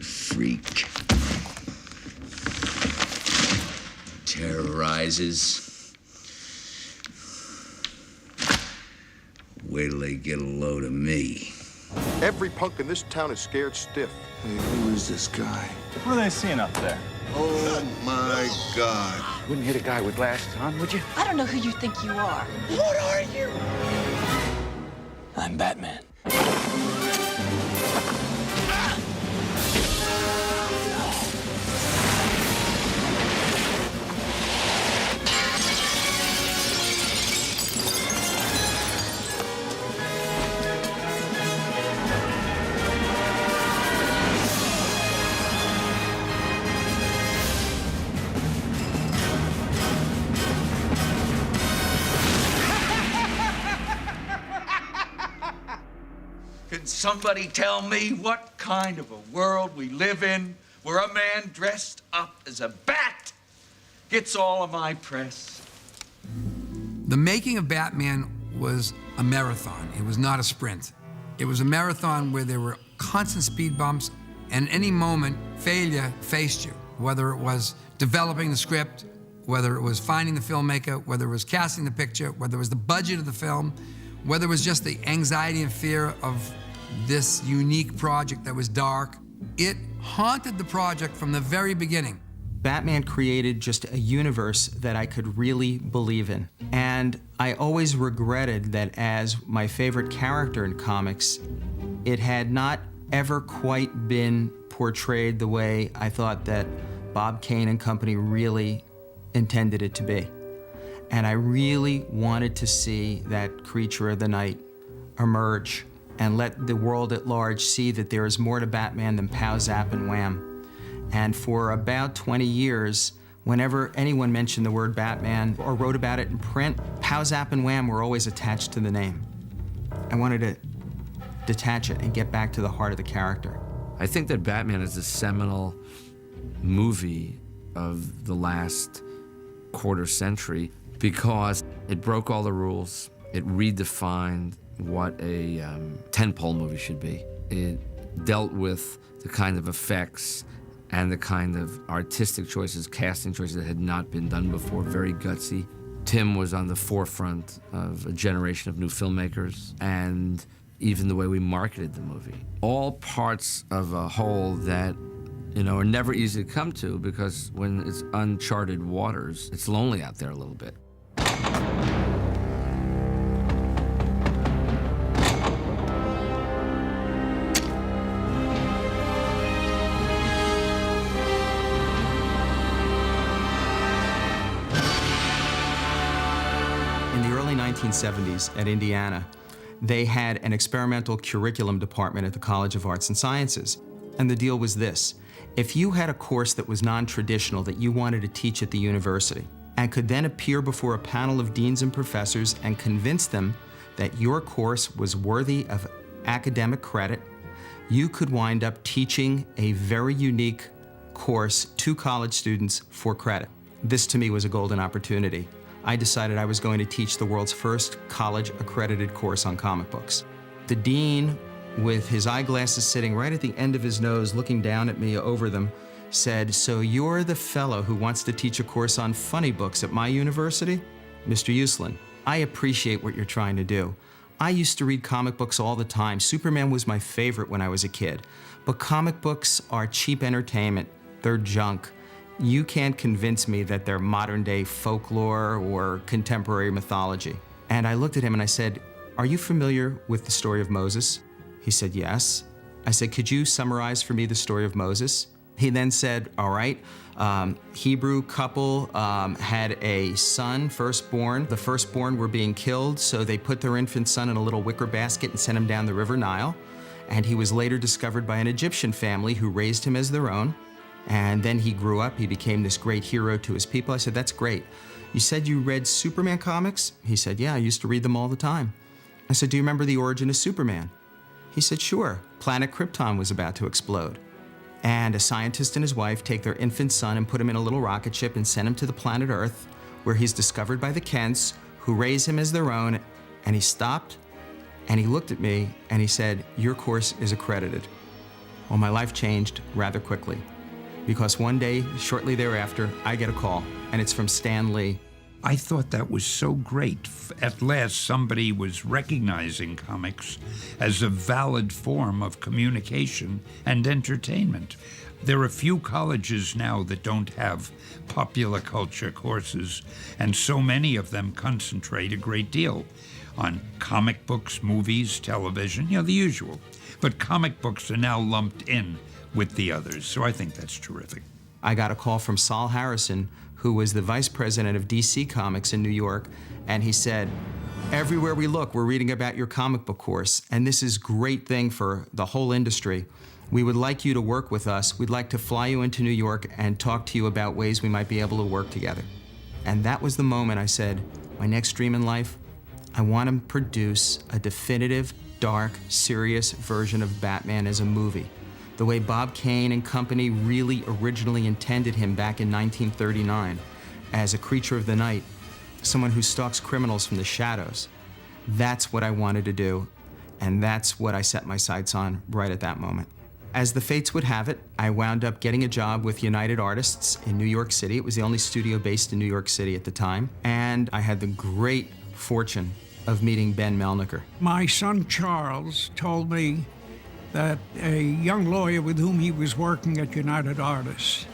freak. Terrorizes. Wait till they get a load of me. Every punk in this town is scared stiff. Hey, who is this guy? What are they seeing up there? Oh, my God. Wouldn't hit a guy with glasses on, would you? I don't know who you think you are. What are you? I'm Batman. Can somebody tell me what kind of a world we live in where a man dressed up as a bat gets all of my press? The making of Batman was a marathon. It was not a sprint. It was a marathon where there were constant speed bumps, and any moment, failure faced you, whether it was developing the script, whether it was finding the filmmaker, whether it was casting the picture, whether it was the budget of the film, whether it was just the anxiety and fear of this unique project that was dark. It haunted the project from the very beginning. Batman created just a universe that I could really believe in. And I always regretted that as my favorite character in comics, it had not ever quite been portrayed the way I thought that Bob Kane and company really intended it to be. And I really wanted to see that creature of the night emerge and let the world at large see that there is more to Batman than pow, zap, and wham. And for about 20 years, whenever anyone mentioned the word Batman or wrote about it in print, pow, zap, and wham were always attached to the name. I wanted to detach it and get back to the heart of the character. I think that Batman is a seminal movie of the last quarter century because it broke all the rules. It redefined what a tentpole movie should be. It dealt with the kind of effects and the kind of artistic choices, casting choices that had not been done before, very gutsy. Tim was on the forefront of a generation of new filmmakers, and even the way we marketed the movie. All parts of a whole that, you know, are never easy to come to because when it's uncharted waters, it's lonely out there a little bit. In the early 1970s at Indiana, they had an experimental curriculum department at the College of Arts and Sciences. And the deal was this: if you had a course that was non-traditional that you wanted to teach at the university and could then appear before a panel of deans and professors and convince them that your course was worthy of academic credit, you could wind up teaching a very unique course to college students for credit. This to me was a golden opportunity. I decided I was going to teach the world's first college-accredited course on comic books. The dean, with his eyeglasses sitting right at the end of his nose, looking down at me over them, said, "So you're the fellow who wants to teach a course on funny books at my university? Mr. Uslan, I appreciate what you're trying to do. I used to read comic books all the time. Superman was my favorite when I was a kid. But comic books are cheap entertainment. They're junk. You can't convince me that they're modern-day folklore or contemporary mythology." And I looked at him and I said, "Are you familiar with the story of Moses?" He said, "Yes." I said, "Could you summarize for me the story of Moses?" He then said, "All right, Hebrew couple had a son, firstborn. The firstborn were being killed, so they put their infant son in a little wicker basket and sent him down the River Nile. And he was later discovered by an Egyptian family who raised him as their own. And then he grew up, he became this great hero to his people." I said, "That's great. You said you read Superman comics?" He said, "Yeah, I used to read them all the time." I said, "Do you remember the origin of Superman?" He said, "Sure. Planet Krypton was about to explode. And a scientist and his wife take their infant son and put him in a little rocket ship and send him to the planet Earth, where he's discovered by the Kents, who raise him as their own." And he stopped, and he looked at me, and he said, "Your course is accredited." Well, my life changed rather quickly because one day, shortly thereafter, I get a call, and it's from Stan Lee. I thought that was so great. At last, somebody was recognizing comics as a valid form of communication and entertainment. There are few colleges now that don't have popular culture courses, and so many of them concentrate a great deal on comic books, movies, television, the usual. But comic books are now lumped in with the others, so I think that's terrific. I got a call from Saul Harrison, who was the vice president of DC Comics in New York, and he said, everywhere we look, we're reading about your comic book course, and this is a great thing for the whole industry. We would like you to work with us. We'd like to fly you into New York and talk to you about ways we might be able to work together. And that was the moment I said, my next dream in life, I want to produce a definitive, dark, serious version of Batman as a movie, the way Bob Kane and company really originally intended him back in 1939, as a creature of the night, someone who stalks criminals from the shadows. That's what I wanted to do, and that's what I set my sights on right at that moment. As the fates would have it, I wound up getting a job with United Artists in New York City. It was the only studio based in New York City at the time, and I had the great fortune of meeting Ben Melniker. My son Charles told me that a young lawyer with whom he was working at United Artists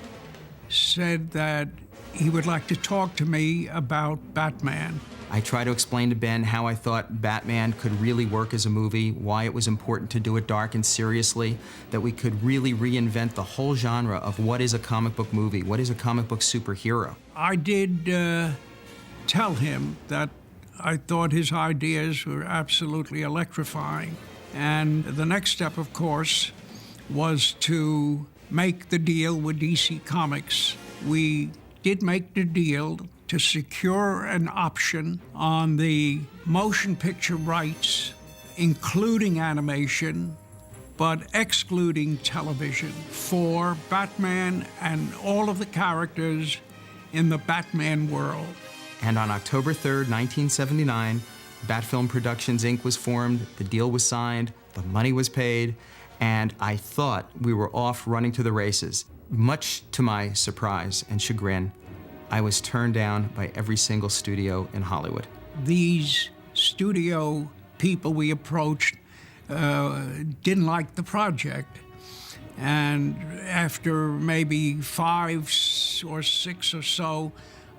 said that he would like to talk to me about Batman. I tried to explain to Ben how I thought Batman could really work as a movie, why it was important to do it dark and seriously, that we could really reinvent the whole genre of what is a comic book movie, what is a comic book superhero. I did tell him that I thought his ideas were absolutely electrifying. And the next step, of course, was to make the deal with DC Comics. We did make the deal to secure an option on the motion picture rights, including animation, but excluding television, for Batman and all of the characters in the Batman world. And on October 3rd, 1979, Batfilm Productions, Inc. was formed, the deal was signed, the money was paid, and I thought we were off running to the races. Much to my surprise and chagrin, I was turned down by every single studio in Hollywood. These studio people we approached didn't like the project. And after maybe 5 or 6 or so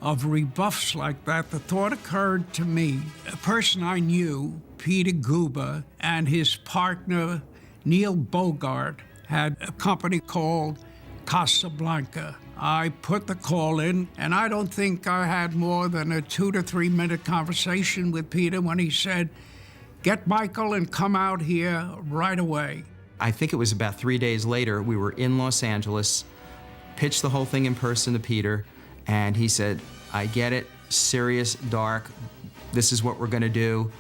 of rebuffs like that, the thought occurred to me. A person I knew, Peter Guba, and his partner, Neil Bogart, had a company called Casablanca. I put the call in, and I don't think I had more than a 2 to 3 minute conversation with Peter when he said, "Get Michael and come out here right away." I think it was about 3 days later, we were in Los Angeles, pitched the whole thing in person to Peter, and he said, I get it, serious, dark, this is what we're gonna do.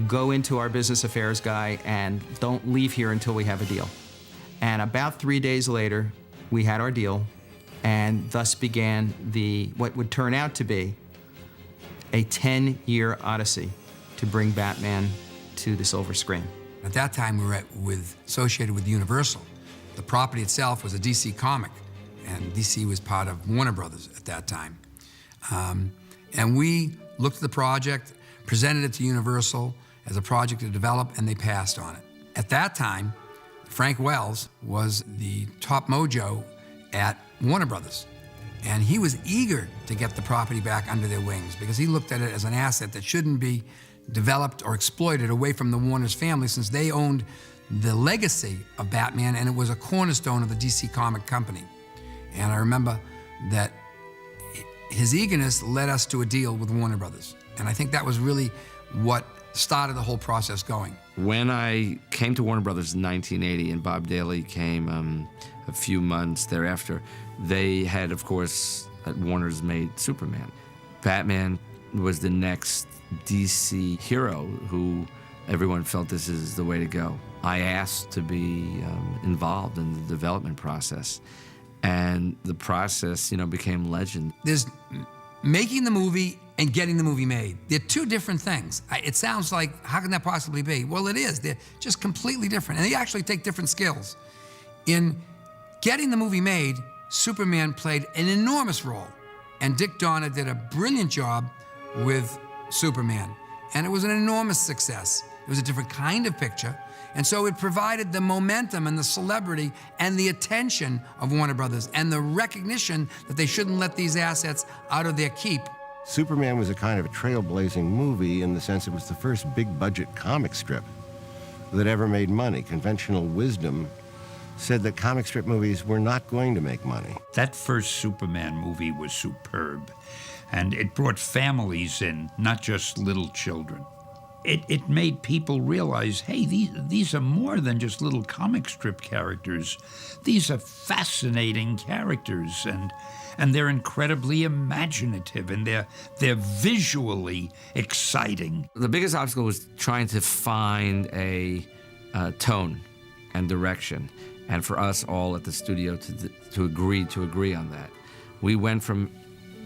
Go into our business affairs guy and don't leave here until we have a deal. And about 3 days later, we had our deal, and thus began what would turn out to be a 10-year odyssey to bring Batman to the silver screen. At that time, we were associated with Universal. The property itself was a DC comic, and DC was part of Warner Brothers at that time. And we looked at the project, presented it to Universal as a project to develop, and they passed on it. At that time, Frank Wells was the top mojo at Warner Brothers, and he was eager to get the property back under their wings because he looked at it as an asset that shouldn't be developed or exploited away from the Warner's family, since they owned the legacy of Batman, and it was a cornerstone of the DC comic company. And I remember that his eagerness led us to a deal with Warner Brothers. And I think that was really what started the whole process going. When I came to Warner Brothers in 1980 and Bob Daly came a few months thereafter, they had, of course, at Warner's made Superman. Batman was the next DC hero who everyone felt this is the way to go. I asked to be involved in the development process, and the process, became legend. There's making the movie and getting the movie made. They're two different things. It sounds like, how can that possibly be? Well, it is. They're just completely different, and they actually take different skills. In getting the movie made, Superman played an enormous role, and Dick Donner did a brilliant job with Superman, and it was an enormous success. It was a different kind of picture, and so it provided the momentum and the celebrity and the attention of Warner Brothers and the recognition that they shouldn't let these assets out of their keep. Superman was a kind of a trailblazing movie in the sense it was the first big-budget comic strip that ever made money. Conventional wisdom said that comic strip movies were not going to make money. That first Superman movie was superb, and it brought families in, not just little children. It made people realize, hey, these are more than just little comic strip characters. These are fascinating characters, and they're incredibly imaginative, and they're visually exciting. The biggest obstacle was trying to find a tone and direction, and for us all at the studio to agree on that. We went from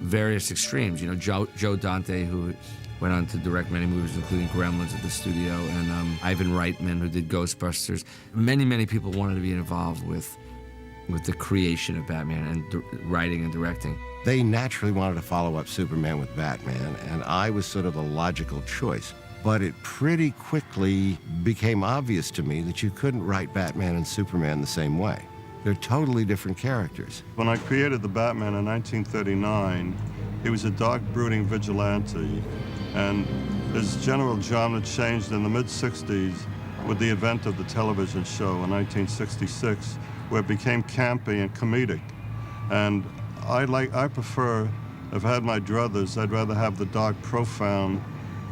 various extremes. You know, Joe Dante, who went on to direct many movies, including Gremlins at the studio, and Ivan Reitman, who did Ghostbusters. Many people wanted to be involved with the creation of Batman and writing and directing. They naturally wanted to follow up Superman with Batman, and I was sort of a logical choice. But it pretty quickly became obvious to me that you couldn't write Batman and Superman the same way. They're totally different characters. When I created the Batman in 1939, he was a dark, brooding vigilante, and his general genre changed in the mid-60s with the advent of the television show in 1966, where it became campy and comedic. And I prefer, if I had my druthers, I'd rather have the dark, profound,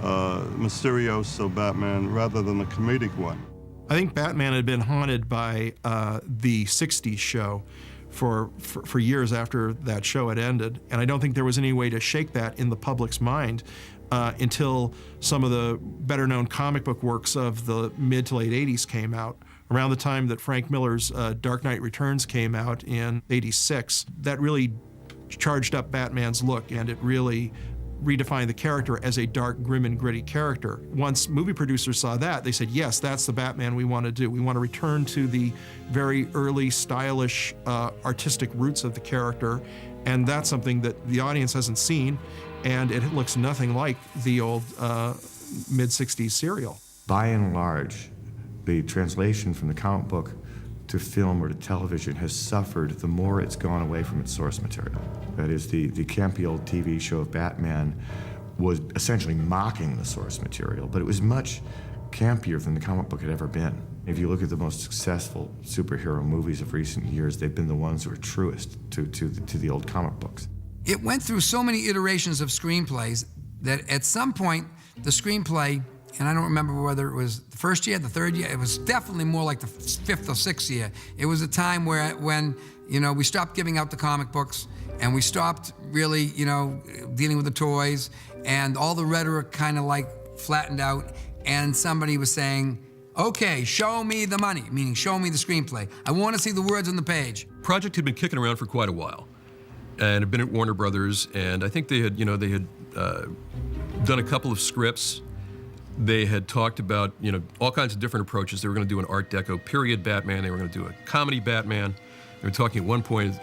mysterioso Batman rather than the comedic one. I think Batman had been haunted by the 60s show for years after that show had ended, and I don't think there was any way to shake that in the public's mind until some of the better-known comic book works of the mid to late 80s came out. Around the time that Frank Miller's Dark Knight Returns came out in '86, that really charged up Batman's look, and it really redefined the character as a dark, grim, and gritty character. Once movie producers saw that, they said, yes, that's the Batman we want to do. We want to return to the very early, stylish, artistic roots of the character, and that's something that the audience hasn't seen, and it looks nothing like the old mid-60s serial. By and large, the translation from the comic book to film or to television has suffered the more it's gone away from its source material. That is, the campy old TV show of Batman was essentially mocking the source material, but it was much campier than the comic book had ever been. If you look at the most successful superhero movies of recent years, they've been the ones that are truest to the old comic books. It went through so many iterations of screenplays that at some point, the screenplay, and I don't remember whether it was the first year, the third year, it was definitely more like the fifth or sixth year. It was a time when we stopped giving out the comic books, and we stopped really, dealing with the toys, and all the rhetoric kind of like flattened out, and somebody was saying, okay, show me the money, meaning show me the screenplay. I want to see the words on the page. Project had been kicking around for quite a while, and had been at Warner Brothers, and I think they had done a couple of scripts. They had talked about, all kinds of different approaches. They were going to do an Art Deco period Batman. They were going to do a comedy Batman. They were talking at one point,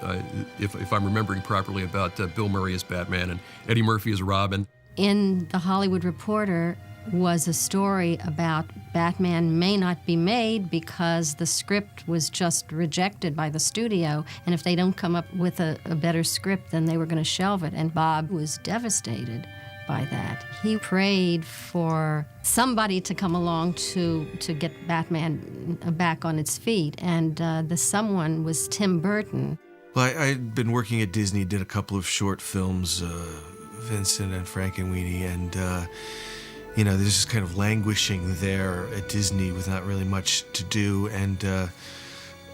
if I'm remembering properly, about Bill Murray as Batman and Eddie Murphy as Robin. In The Hollywood Reporter was a story about Batman may not be made because the script was just rejected by the studio, and if they don't come up with a better script, then they were going to shelve it, and Bob was devastated by that. He prayed for somebody to come along to get Batman back on its feet, and the someone was Tim Burton. Well, I'd been working at Disney, did a couple of short films, Vincent and Frankenweenie, and there's just kind of languishing there at Disney with not really much to do, and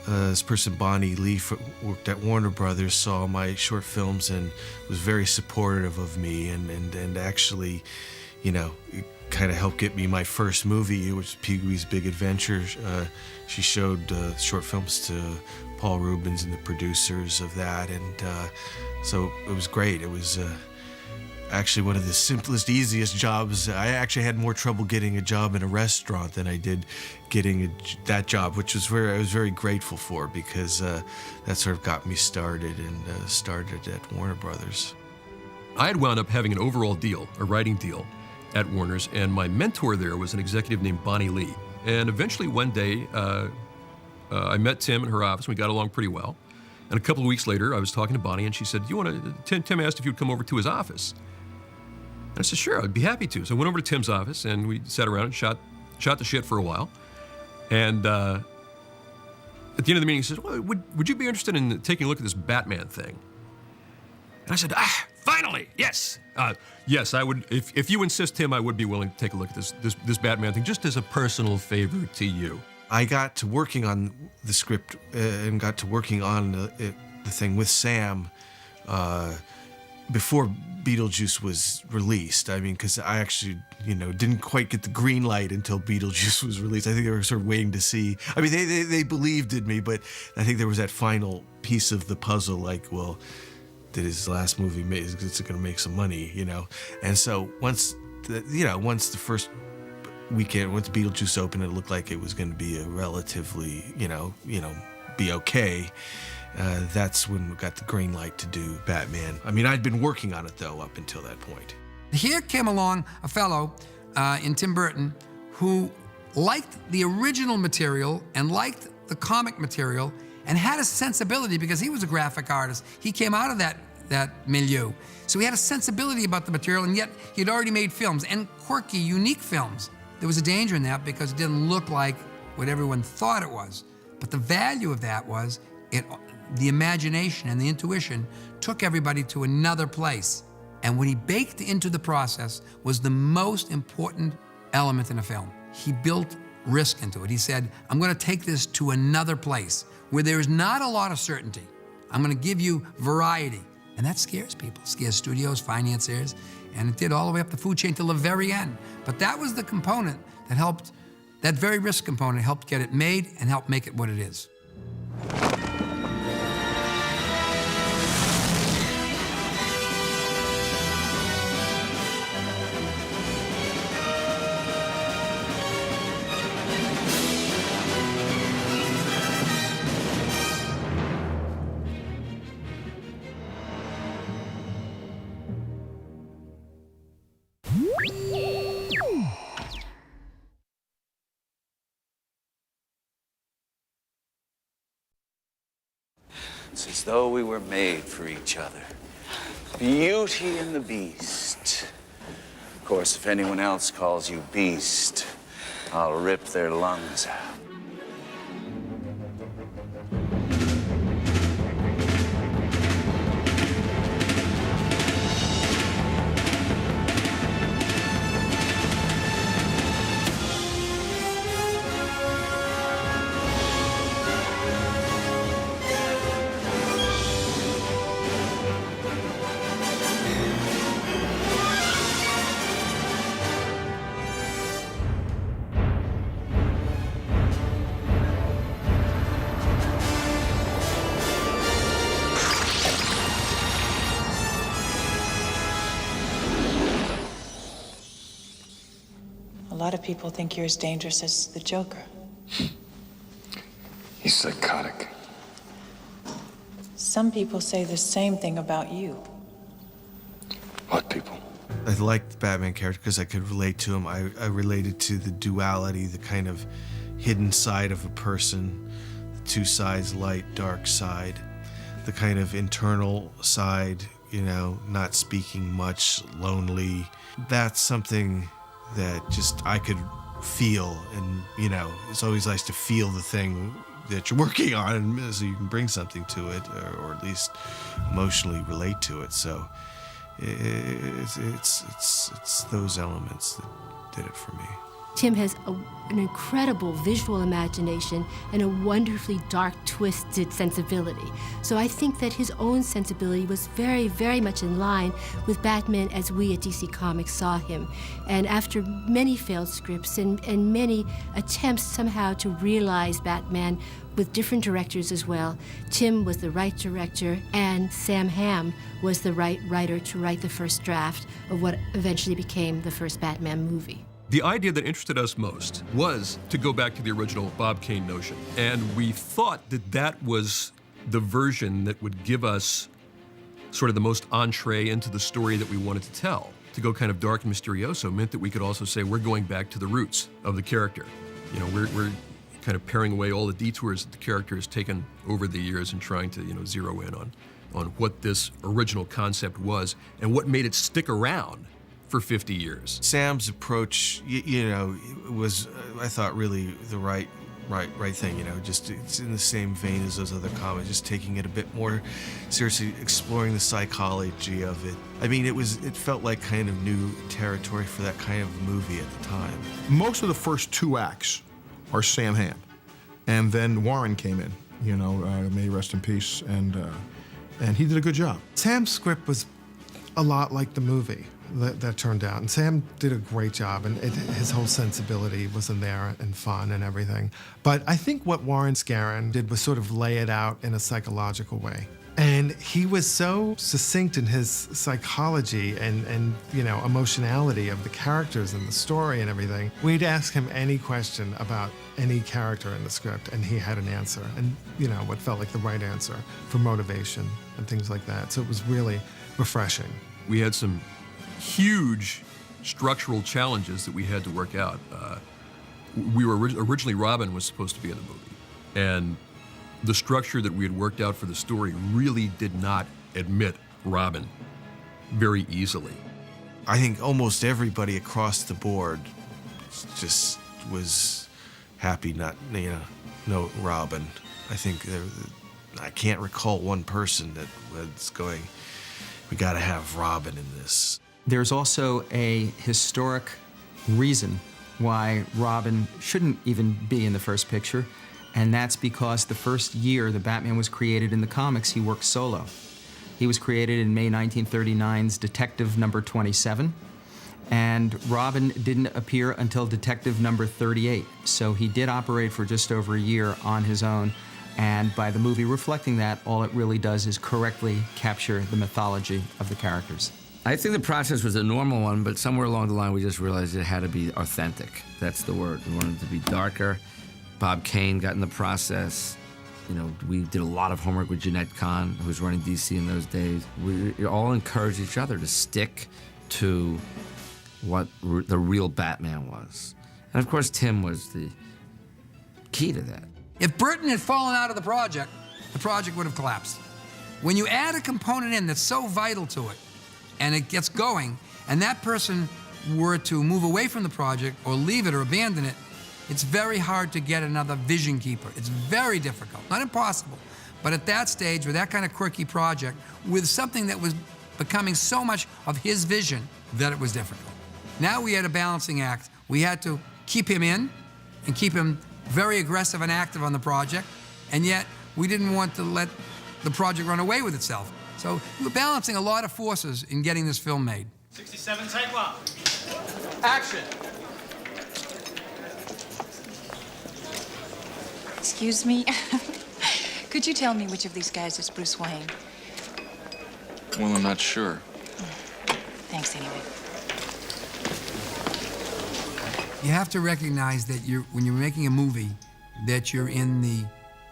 this person, Bonnie Leaf, worked at Warner Brothers, saw my short films and was very supportive of me, and actually, kind of helped get me my first movie, which was Pee-wee's Big Adventure. She showed short films to Paul Rubens and the producers of that, and so it was great. It was, actually one of the simplest, easiest jobs. I actually had more trouble getting a job in a restaurant than I did getting that job, which was I was very grateful for, because that sort of got me started and started at Warner Brothers. I had wound up having an overall deal, a writing deal, at Warner's, and my mentor there was an executive named Bonnie Lee. And eventually one day, I met Tim in her office. We got along pretty well. And a couple of weeks later, I was talking to Bonnie, and she said, Tim asked if you'd come over to his office. And I said, sure, I'd be happy to. So I went over to Tim's office, and we sat around and shot the shit for a while. And at the end of the meeting, he says, well, would you be interested in taking a look at this Batman thing? And I said, finally, yes. Yes, I would. If you insist, Tim, I would be willing to take a look at this Batman thing, just as a personal favor to you. I got to working on the script and got to working on the thing with Sam before Beetlejuice was released. I mean, because I actually, didn't quite get the green light until Beetlejuice was released. I think they were sort of waiting to see. I mean, they believed in me, but I think there was that final piece of the puzzle, like, well, did his last movie is it going to make some money, And so once the first weekend, once Beetlejuice opened, it looked like it was going to be a relatively, be okay. That's when we got the green light to do Batman. I mean, I'd been working on it, though, up until that point. Here came along a fellow in Tim Burton who liked the original material and liked the comic material and had a sensibility, because he was a graphic artist. He came out of that milieu. So he had a sensibility about the material, and yet he'd already made films, and quirky, unique films. There was a danger in that because it didn't look like what everyone thought it was. But the value of that was the imagination and the intuition took everybody to another place. And what he baked into the process was the most important element in a film. He built risk into it. He said, I'm going to take this to another place where there's not a lot of certainty. I'm going to give you variety. And that scares people, scares studios, financiers, and it did all the way up the food chain till the very end. But that was the component that helped, that very risk component helped get it made and helped make it what it is. It's as though we were made for each other. Beauty and the Beast. Of course, if anyone else calls you Beast, I'll rip their lungs out. A lot of people think you're as dangerous as the Joker. He's psychotic. Some people say the same thing about you. What people? I liked the Batman character because I could relate to him. I related to the duality, the kind of hidden side of a person, the two sides, light, dark side, the kind of internal side, not speaking much, lonely. That's something that just I could feel, and it's always nice to feel the thing that you're working on, so you can bring something to it, or at least emotionally relate to it. So it's those elements that did it for me. Tim has an incredible visual imagination and a wonderfully dark, twisted sensibility. So I think that his own sensibility was very, very much in line with Batman as we at DC Comics saw him. And after many failed scripts and many attempts somehow to realize Batman with different directors as well, Tim was the right director and Sam Hamm was the right writer to write the first draft of what eventually became the first Batman movie. The idea that interested us most was to go back to the original Bob Kane notion. And we thought that that was the version that would give us sort of the most entree into the story that we wanted to tell. To go kind of dark and mysterioso meant that we could also say we're going back to the roots of the character. You know, we're kind of paring away all the detours that the character has taken over the years and trying to, you know, zero in on what this original concept was and what made it stick around for 50 years. Sam's approach, you know, was, I thought, really the right thing, you know, just it's in the same vein as those other comics, just taking it a bit more seriously, exploring the psychology of it. I mean, it felt like kind of new territory for that kind of movie at the time. Most of the first 2 acts are Sam Hamm, and then Warren came in, you know, may he rest in peace, and he did a good job. Sam's script was a lot like the movie that turned out, and Sam did a great job, and his whole sensibility was in there and fun and everything. But I think what Warren Scarron did was sort of lay it out in a psychological way. And he was so succinct in his psychology and you know, emotionality of the characters and the story and everything. We'd ask him any question about any character in the script, and he had an answer, and you know, what felt like the right answer for motivation and things like that. So it was really refreshing. We had some huge structural challenges that we had to work out. We were originally Robin was supposed to be in the movie, and the structure that we had worked out for the story really did not admit Robin very easily. I think almost everybody across the board just was happy not, you know, no Robin. I think I can't recall one person that was going, we got to have Robin in this. There's also a historic reason why Robin shouldn't even be in the first picture, and that's because the first year that Batman was created in the comics, he worked solo. He was created in May 1939's Detective number 27, and Robin didn't appear until Detective number 38, so he did operate for just over a year on his own, and by the movie reflecting that, all it really does is correctly capture the mythology of the characters. I think the process was a normal one, but somewhere along the line we just realized it had to be authentic. That's the word. We wanted it to be darker. Bob Kane got in the process. You know, we did a lot of homework with Jeanette Kahn, who was running DC in those days. We all encouraged each other to stick to what the real Batman was. And of course, Tim was the key to that. If Burton had fallen out of the project would have collapsed. When you add a component in that's so vital to it, and it gets going, and that person were to move away from the project or leave it or abandon it, it's very hard to get another vision keeper. It's very difficult, not impossible. But at that stage, with that kind of quirky project, with something that was becoming so much of his vision, that it was difficult. Now we had a balancing act. We had to keep him in and keep him very aggressive and active on the project, and yet we didn't want to let the project run away with itself. So we're balancing a lot of forces in getting this film made. 67 take one. Action. Excuse me. Could you tell me which of these guys is Bruce Wayne? Well, I'm not sure. Thanks anyway. You have to recognize that when you're making a movie, that you're in the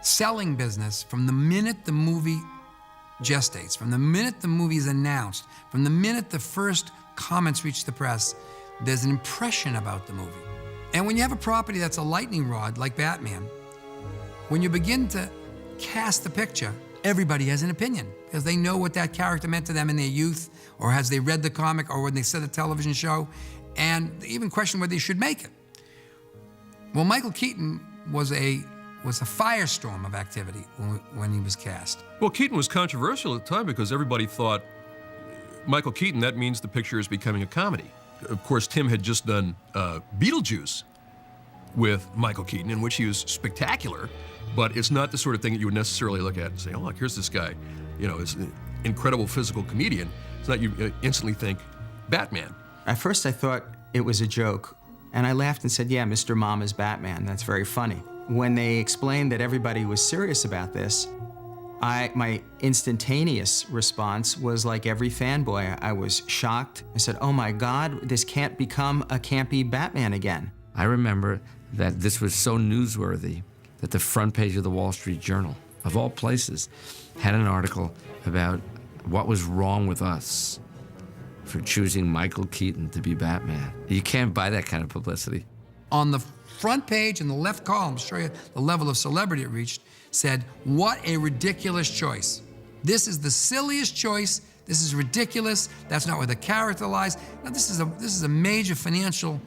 selling business from the minute the movie gestates, from the minute the movie is announced, from the minute the first comments reach the press, there's an impression about the movie. And when you have a property that's a lightning rod, like Batman, when you begin to cast the picture, everybody has an opinion because they know what that character meant to them in their youth, or as they read the comic, or when they saw the television show, and they even question whether they should make it. Well, Michael Keaton was a firestorm of activity when he was cast. Well, Keaton was controversial at the time because everybody thought, Michael Keaton, that means the picture is becoming a comedy. Of course, Tim had just done Beetlejuice, with Michael Keaton, in which he was spectacular, but it's not the sort of thing that you would necessarily look at and say, oh, look, here's this guy, you know, is an incredible physical comedian. It's not you instantly think Batman. At first I thought it was a joke, and I laughed and said, yeah, Mr. Mom is Batman. That's very funny. When they explained that everybody was serious about this, my instantaneous response was like every fanboy. I was shocked. I said, oh my God, this can't become a campy Batman again. I remember that this was so newsworthy that the front page of the Wall Street Journal, of all places, had an article about what was wrong with us for choosing Michael Keaton to be Batman. You can't buy that kind of publicity. On the front page in the left column, to show you the level of celebrity it reached, said, what a ridiculous choice. This is the silliest choice. This is ridiculous. That's not where the character lies. Now, this is a major financial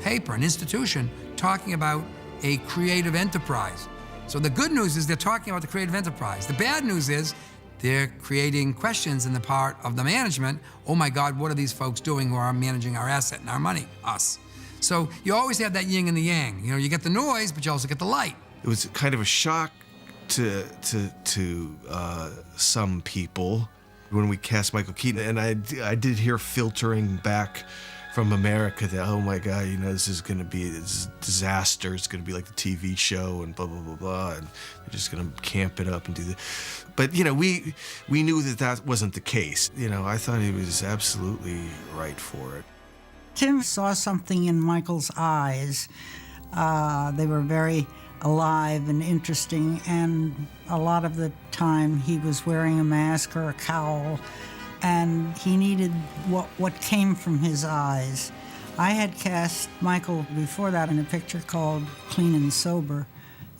paper, an institution, talking about a creative enterprise. So the good news is they're talking about the creative enterprise. The bad news is they're creating questions in the part of the management. Oh my God, what are these folks doing who are managing our asset and our money? Us. So you always have that yin and the yang. You know, you get the noise, but you also get the light. It was kind of a shock to some people when we cast Michael Keaton, and I did hear filtering back from America that, oh my God, you know, this is going to be a disaster. It's going to be like the TV show and blah, blah, blah, blah. And they're just going to camp it up and do that. But, you know, we knew that that wasn't the case. You know, I thought he was absolutely right for it. Tim saw something in Michael's eyes. They were very alive and interesting, and a lot of the time he was wearing a mask or a cowl, and he needed what came from his eyes. I had cast Michael before that in a picture called Clean and Sober,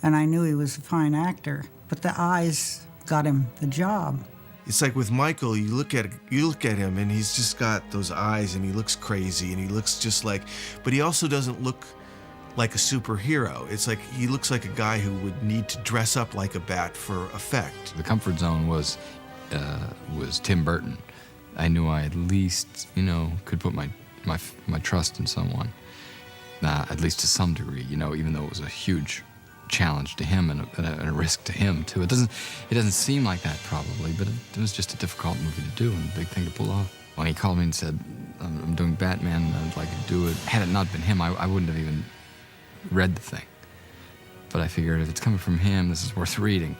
and I knew he was a fine actor, but the eyes got him the job. It's like with Michael, you look at him and he's just got those eyes and he looks crazy and he looks just like, but he also doesn't look like a superhero. It's like he looks like a guy who would need to dress up like a bat for effect. The comfort zone was Tim Burton. I knew I at least, you know, could put my trust in someone, at least to some degree, you know, even though it was a huge challenge to him and a risk to him too. It doesn't seem like that probably, but it was just a difficult movie to do and a big thing to pull off. When he called me and said, I'm doing Batman and I'd like to do it, had it not been him, I wouldn't have even read the thing. But I figured if it's coming from him, this is worth reading.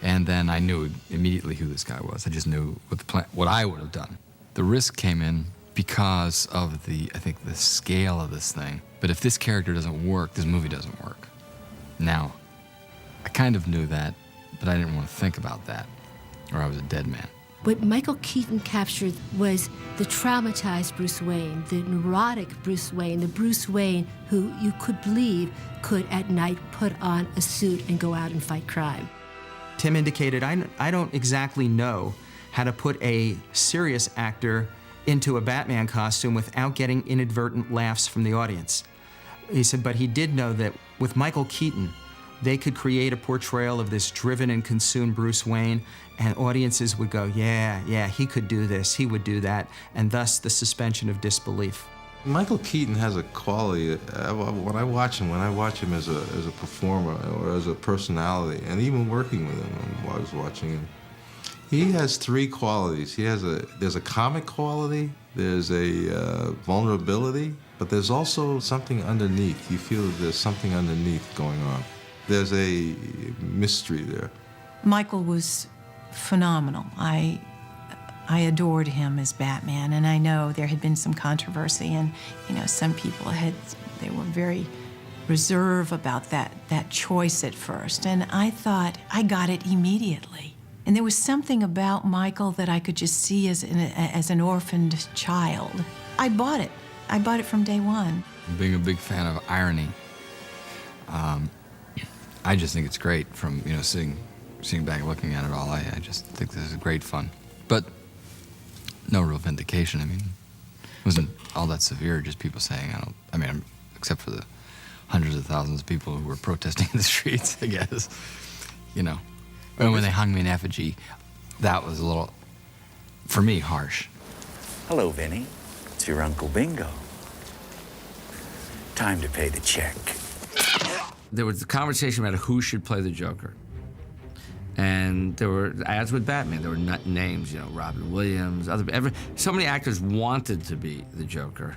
And then I knew immediately who this guy was. I just knew what I would have done. The risk came in because of I think the scale of this thing. But if this character doesn't work, this movie doesn't work. Now, I kind of knew that, but I didn't want to think about that, or I was a dead man. What Michael Keaton captured was the traumatized Bruce Wayne, the neurotic Bruce Wayne, the Bruce Wayne who you could believe could at night put on a suit and go out and fight crime. Tim indicated, I don't exactly know how to put a serious actor into a Batman costume without getting inadvertent laughs from the audience. He said, but he did know that with Michael Keaton, they could create a portrayal of this driven and consumed Bruce Wayne, and audiences would go, yeah, he could do this, he would do that, and thus the suspension of disbelief. Michael Keaton has a quality, when I watch him as a performer or as a personality, and even working with him while I was watching him, he has three qualities. There's a comic quality, there's a vulnerability, but there's also something underneath. You feel that there's something underneath going on. There's a mystery there. Michael was phenomenal. I adored him as Batman, and I know there had been some controversy, and you know, some people they were very reserved about that choice at first, and I thought I got it immediately. And there was something about Michael that I could just see as an orphaned child. I bought it. I bought it from day one. Being a big fan of irony, I just think it's great from, you know, sitting back and looking at it all. I just think this is great fun. But no real vindication. I mean, it wasn't all that severe, just people saying, except for the hundreds of thousands of people who were protesting in the streets, I guess, you know. And when they hung me in effigy, that was a little, for me, harsh. Hello, Vinny. It's your Uncle Bingo. Time to pay the check. There was a conversation about who should play the Joker. And there were, as with Batman, there were names, you know, Robin Williams, so many actors wanted to be the Joker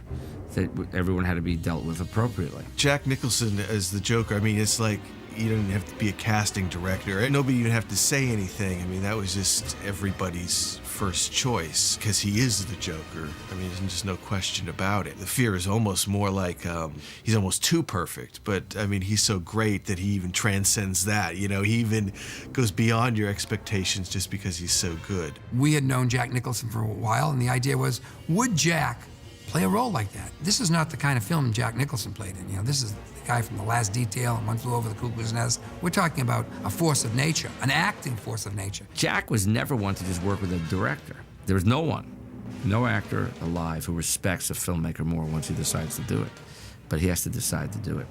that everyone had to be dealt with appropriately. Jack Nicholson as the Joker, I mean, it's like you didn't have to be a casting director. Nobody even have to say anything. I mean, that was just everybody's first choice, because he is the Joker. I mean, there's just no question about it. The fear is almost more like he's almost too perfect, but I mean, he's so great that he even transcends that. You know, he even goes beyond your expectations just because he's so good. We had known Jack Nicholson for a while, and the idea was, would Jack play a role like that? This is not the kind of film Jack Nicholson played in. You know, this is the guy from The Last Detail and One Flew Over the Cuckoo's Nest. We're talking about a force of nature, an acting force of nature. Jack was never one to just work with a director. There was no actor alive who respects a filmmaker more once he decides to do it. But he has to decide to do it.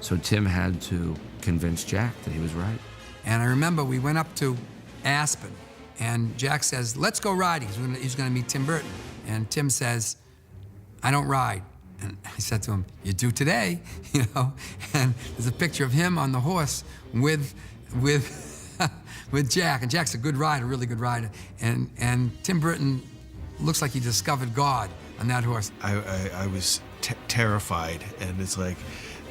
So Tim had to convince Jack that he was right. And I remember we went up to Aspen, and Jack says, let's go riding. He's gonna meet Tim Burton. And Tim says, I don't ride. And I said to him, you do today, you know? And there's a picture of him on the horse with Jack. And Jack's a good rider, really good rider. And Tim Burton looks like he discovered God on that horse. I was terrified, and it's like,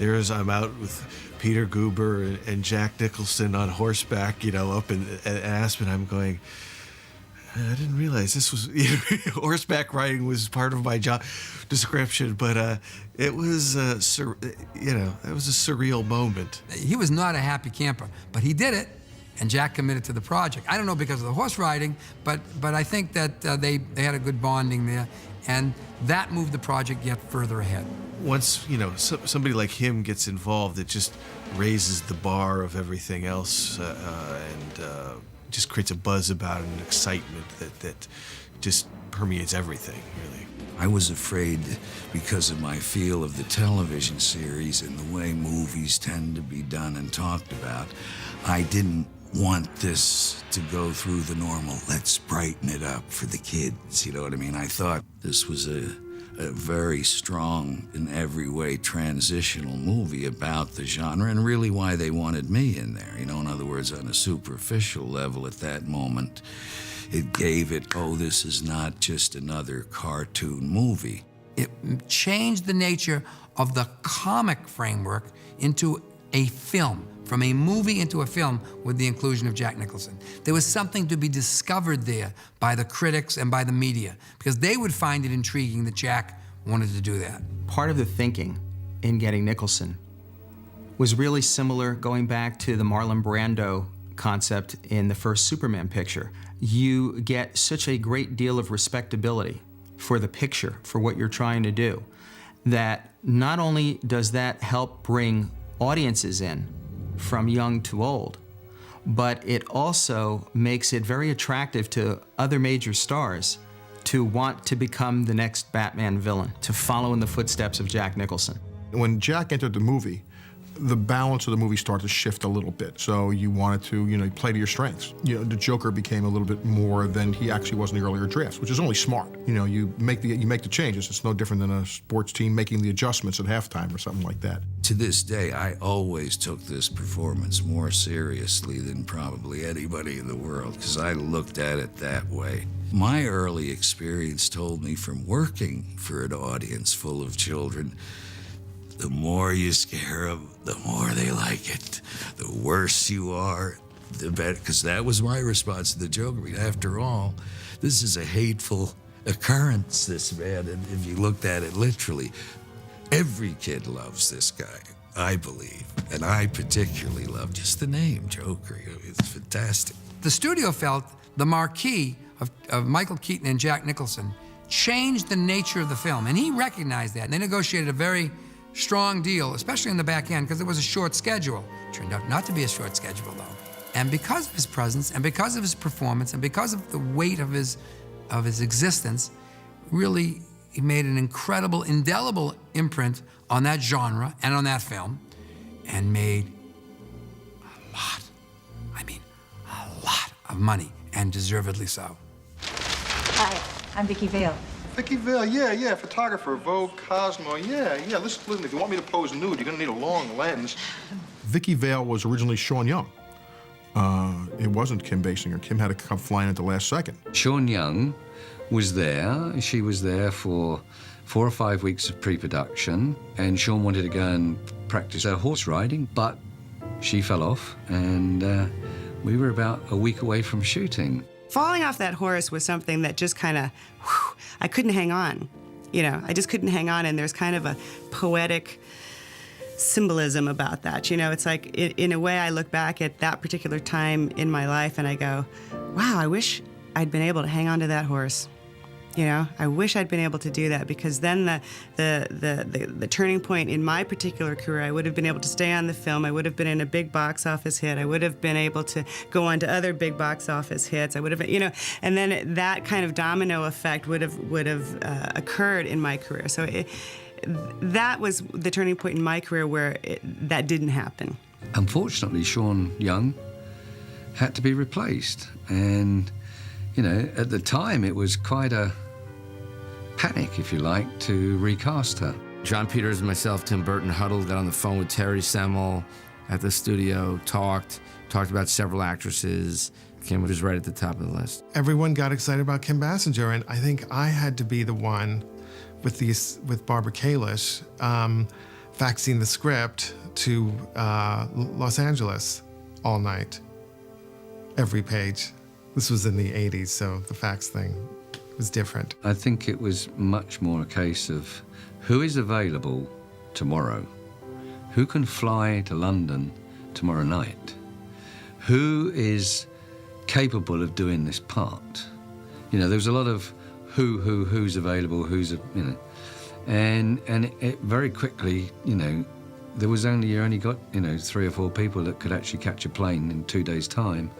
I'm out with Peter Guber and Jack Nicholson on horseback, you know, up in Aspen. I'm going, I didn't realize this was, horseback riding was part of my job description, but it was, you know, that was a surreal moment. He was not a happy camper, but he did it, and Jack committed to the project. I don't know because of the horse riding, but I think that they had a good bonding there, and that moved the project yet further ahead. Once, you know, somebody like him gets involved, it just raises the bar of everything else, and just creates a buzz about it, an excitement that just permeates everything, really. I was afraid because of my feel of the television series and the way movies tend to be done and talked about. I didn't want this to go through the normal, let's brighten it up for the kids, you know what I mean? I thought this was a very strong, in every way, transitional movie about the genre, and really why they wanted me in there. You know, in other words, on a superficial level at that moment, it gave it, oh, this is not just another cartoon movie. It changed the nature of the comic framework into a film, from a movie into a film with the inclusion of Jack Nicholson. There was something to be discovered there by the critics and by the media, because they would find it intriguing that Jack wanted to do that. Part of the thinking in getting Nicholson was really similar going back to the Marlon Brando concept in the first Superman picture. You get such a great deal of respectability for the picture, for what you're trying to do, that not only does that help bring audiences in, from young to old, but it also makes it very attractive to other major stars to want to become the next Batman villain, to follow in the footsteps of Jack Nicholson. When Jack entered the movie, the balance of the movie started to shift a little bit. So you wanted to, you know, play to your strengths. You know, the Joker became a little bit more than he actually was in the earlier drafts, which is only smart. You know, you make the changes. It's no different than a sports team making the adjustments at halftime or something like that. To this day, I always took this performance more seriously than probably anybody in the world, because I looked at it that way. My early experience told me from working for an audience full of children, the more you scare them, the more they like it. The worse you are, the better, because that was my response to the Joker. I mean, after all, this is a hateful occurrence, this man, and if you looked at it literally, every kid loves this guy, I believe, and I particularly love just the name, Joker. It's fantastic. The studio felt the marquee of Michael Keaton and Jack Nicholson changed the nature of the film, and he recognized that, and they negotiated a very strong deal, especially in the back end, because it was a short schedule. It turned out not to be a short schedule, though. And because of his presence, and because of his performance, and because of the weight of his existence, really, he made an incredible, indelible imprint on that genre and on that film, and made a lot of money, and deservedly so. Hi, I'm Vicki Vale. Vicki Vale, yeah, photographer, Vogue, Cosmo, yeah. Listen, if you want me to pose nude, you're gonna need a long lens. Vicki Vale was originally Sean Young. It wasn't Kim Basinger. Kim had to come flying at the last second. Sean Young was there. She was there for 4 or 5 weeks of pre-production, and Sean wanted to go and practice her horse riding, but she fell off, and we were about a week away from shooting. Falling off that horse was something that just kind of, I couldn't hang on. You know, I just couldn't hang on, and there's kind of a poetic symbolism about that. You know, it's like, in a way, I look back at that particular time in my life and I go, wow, I wish I'd been able to hang on to that horse. You know, I wish I'd been able to do that, because then the turning point in my particular career, I would have been able to stay on the film. I would have been in a big box office hit. I would have been able to go on to other big box office hits. I would have, you know, and then that kind of domino effect would have occurred in my career. So that was the turning point in my career where that didn't happen. Unfortunately, Sean Young had to be replaced, and you know, at the time, it was quite a panic, if you like, to recast her. John Peters and myself, Tim Burton, huddled, got on the phone with Terry Semmel at the studio, talked about several actresses. Kim was right at the top of the list. Everyone got excited about Kim Basinger, and I think I had to be the one with Barbara Kalish, faxing the script to Los Angeles all night, every page. This was in the 80s, so the fax thing was different. I think it was much more a case of who is available tomorrow, who can fly to London tomorrow night, who is capable of doing this part. You know, there was a lot of who's available, who's, you know, and it very quickly, you know, you only got, you know, 3 or 4 people that could actually catch a plane in 2 days' time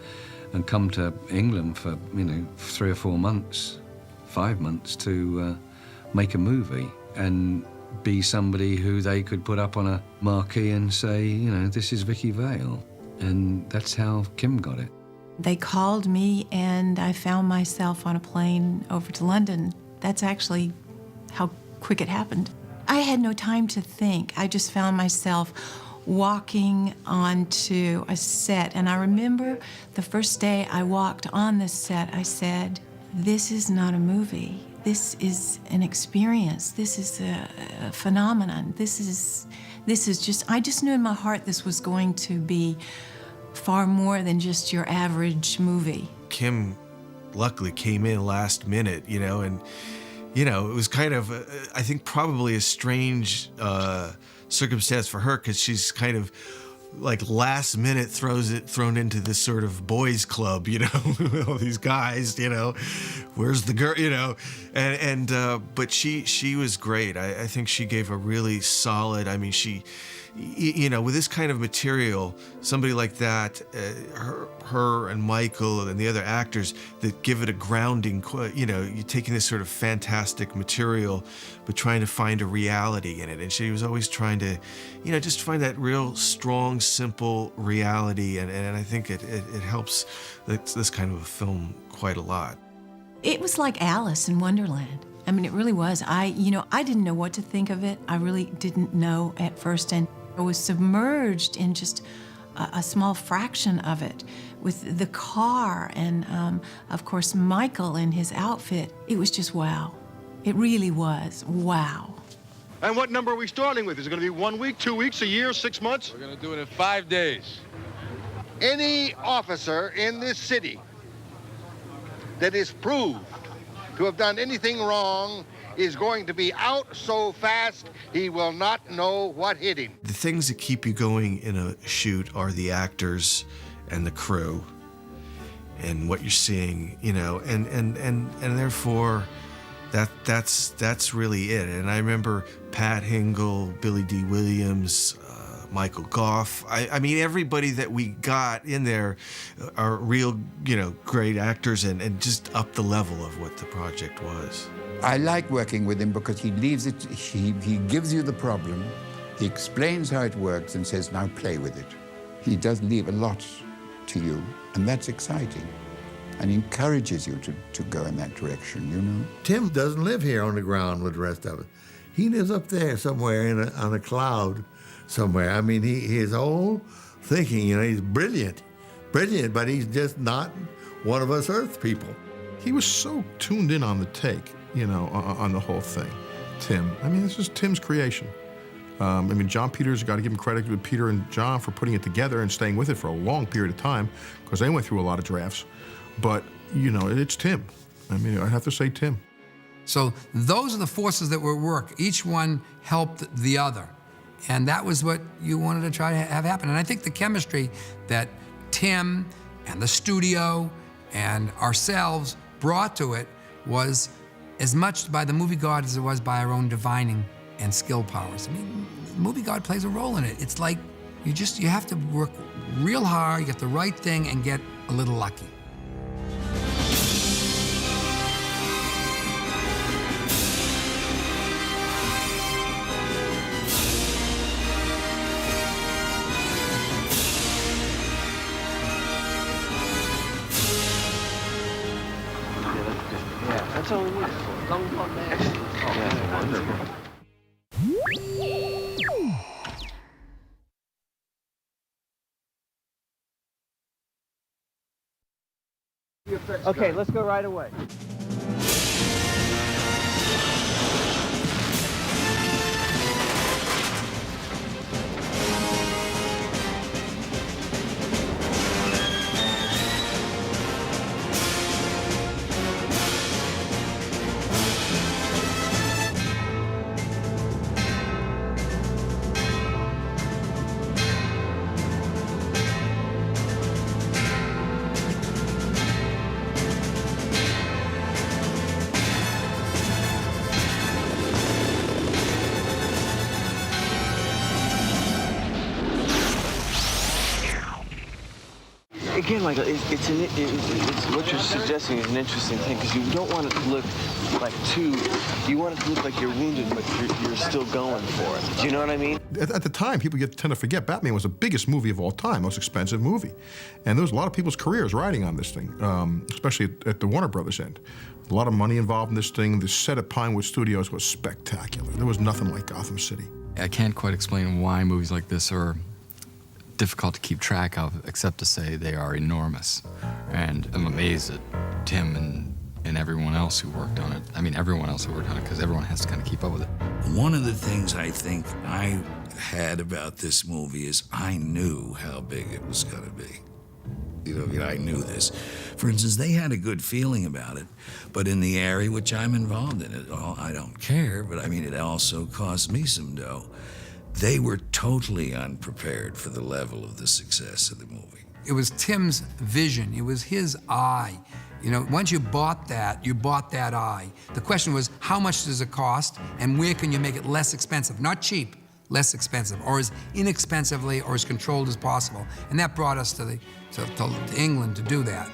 and come to England for, you know, 3 or 4 months, 5 months to make a movie and be somebody who they could put up on a marquee and say, you know, this is Vicki Vale. And that's how Kim got it. They called me and I found myself on a plane over to London. That's actually how quick it happened. I had no time to think. I just found myself walking onto a set, and I remember the first day I walked on this set, I said, this is not a movie. This is an experience. This is a phenomenon. This is just, I just knew in my heart this was going to be far more than just your average movie. Kim luckily came in last minute, you know, and, you know, it was kind of, I think probably a strange circumstance for her, because she's kind of like last minute thrown into this sort of boys club, you know, all these guys, you know, where's the girl, you know, and but she was great. I think she gave a really solid, I mean, she, you know, with this kind of material, somebody like that, her and Michael and the other actors that give it a grounding, you know, you're taking this sort of fantastic material, but trying to find a reality in it. And she was always trying to, you know, just find that real strong, simple reality. And I think it helps this kind of a film quite a lot. It was like Alice in Wonderland. I mean, it really was. I didn't know what to think of it. I really didn't know at first. And I was submerged in just a small fraction of it with the car and, of course, Michael in his outfit. It was just wow. It really was wow. And what number are we starting with? Is it going to be 1 week, 2 weeks, a year, 6 months? We're going to do it in 5 days. Any officer in this city that is proved to have done anything wrong is going to be out so fast he will not know what hit him. The things that keep you going in a shoot are the actors and the crew and what you're seeing, you know, and therefore that's really it. And I remember Pat Hingle, Billy D. Williams, Michael Goff. I mean, everybody that we got in there are real, you know, great actors and just up the level of what the project was. I like working with him because he leaves it, he gives you the problem, he explains how it works and says, now play with it. He does leave a lot to you, and that's exciting, and encourages you to go in that direction, you know? Tim doesn't live here on the ground with the rest of us. He lives up there somewhere on a cloud, somewhere. I mean, his whole thinking, you know, he's brilliant, but he's just not one of us Earth people. He was so tuned in on the take, you know, on the whole thing. Tim, I mean, this is Tim's creation. I mean, John Peters, you got to give him credit with Peter and John for putting it together and staying with it for a long period of time, because they went through a lot of drafts. But, you know, it's Tim. I mean, I have to say Tim. So those are the forces that were at work. Each one helped the other. And that was what you wanted to try to have happen. And I think the chemistry that Tim and the studio and ourselves brought to it was as much by the movie god as it was by our own divining and skill powers. I mean, the movie god plays a role in it. It's like you have to work real hard, get the right thing, and get a little lucky. That's all we need it for. Long pop there. Oh, yeah, wonderful. Okay, let's go right away. Again, Michael, it's what you're suggesting is an interesting thing, because you don't want it to look like you want it to look like you're wounded, but you're still going for it. Do you know what I mean? At the time, people tend to forget Batman was the biggest movie of all time, most expensive movie. And there was a lot of people's careers riding on this thing, especially at the Warner Brothers end. A lot of money involved in this thing. The set at Pinewood Studios was spectacular. There was nothing like Gotham City. I can't quite explain why movies like this are difficult to keep track of, except to say they are enormous. And I'm amazed at Tim and everyone else who worked on it. I mean, everyone else who worked on it, because everyone has to kind of keep up with it. One of the things I think I had about this movie is I knew how big it was going to be. You know, I knew this. For instance, they had a good feeling about it, but in the area which I'm involved in, I don't care, but I mean, it also cost me some dough. They were totally unprepared for the level of the success of the movie. It was Tim's vision. It was his eye. You know, once you bought that eye. The question was, how much does it cost, and where can you make it less expensive? Not cheap, less expensive, or as inexpensively or as controlled as possible. And that brought us to England to do that.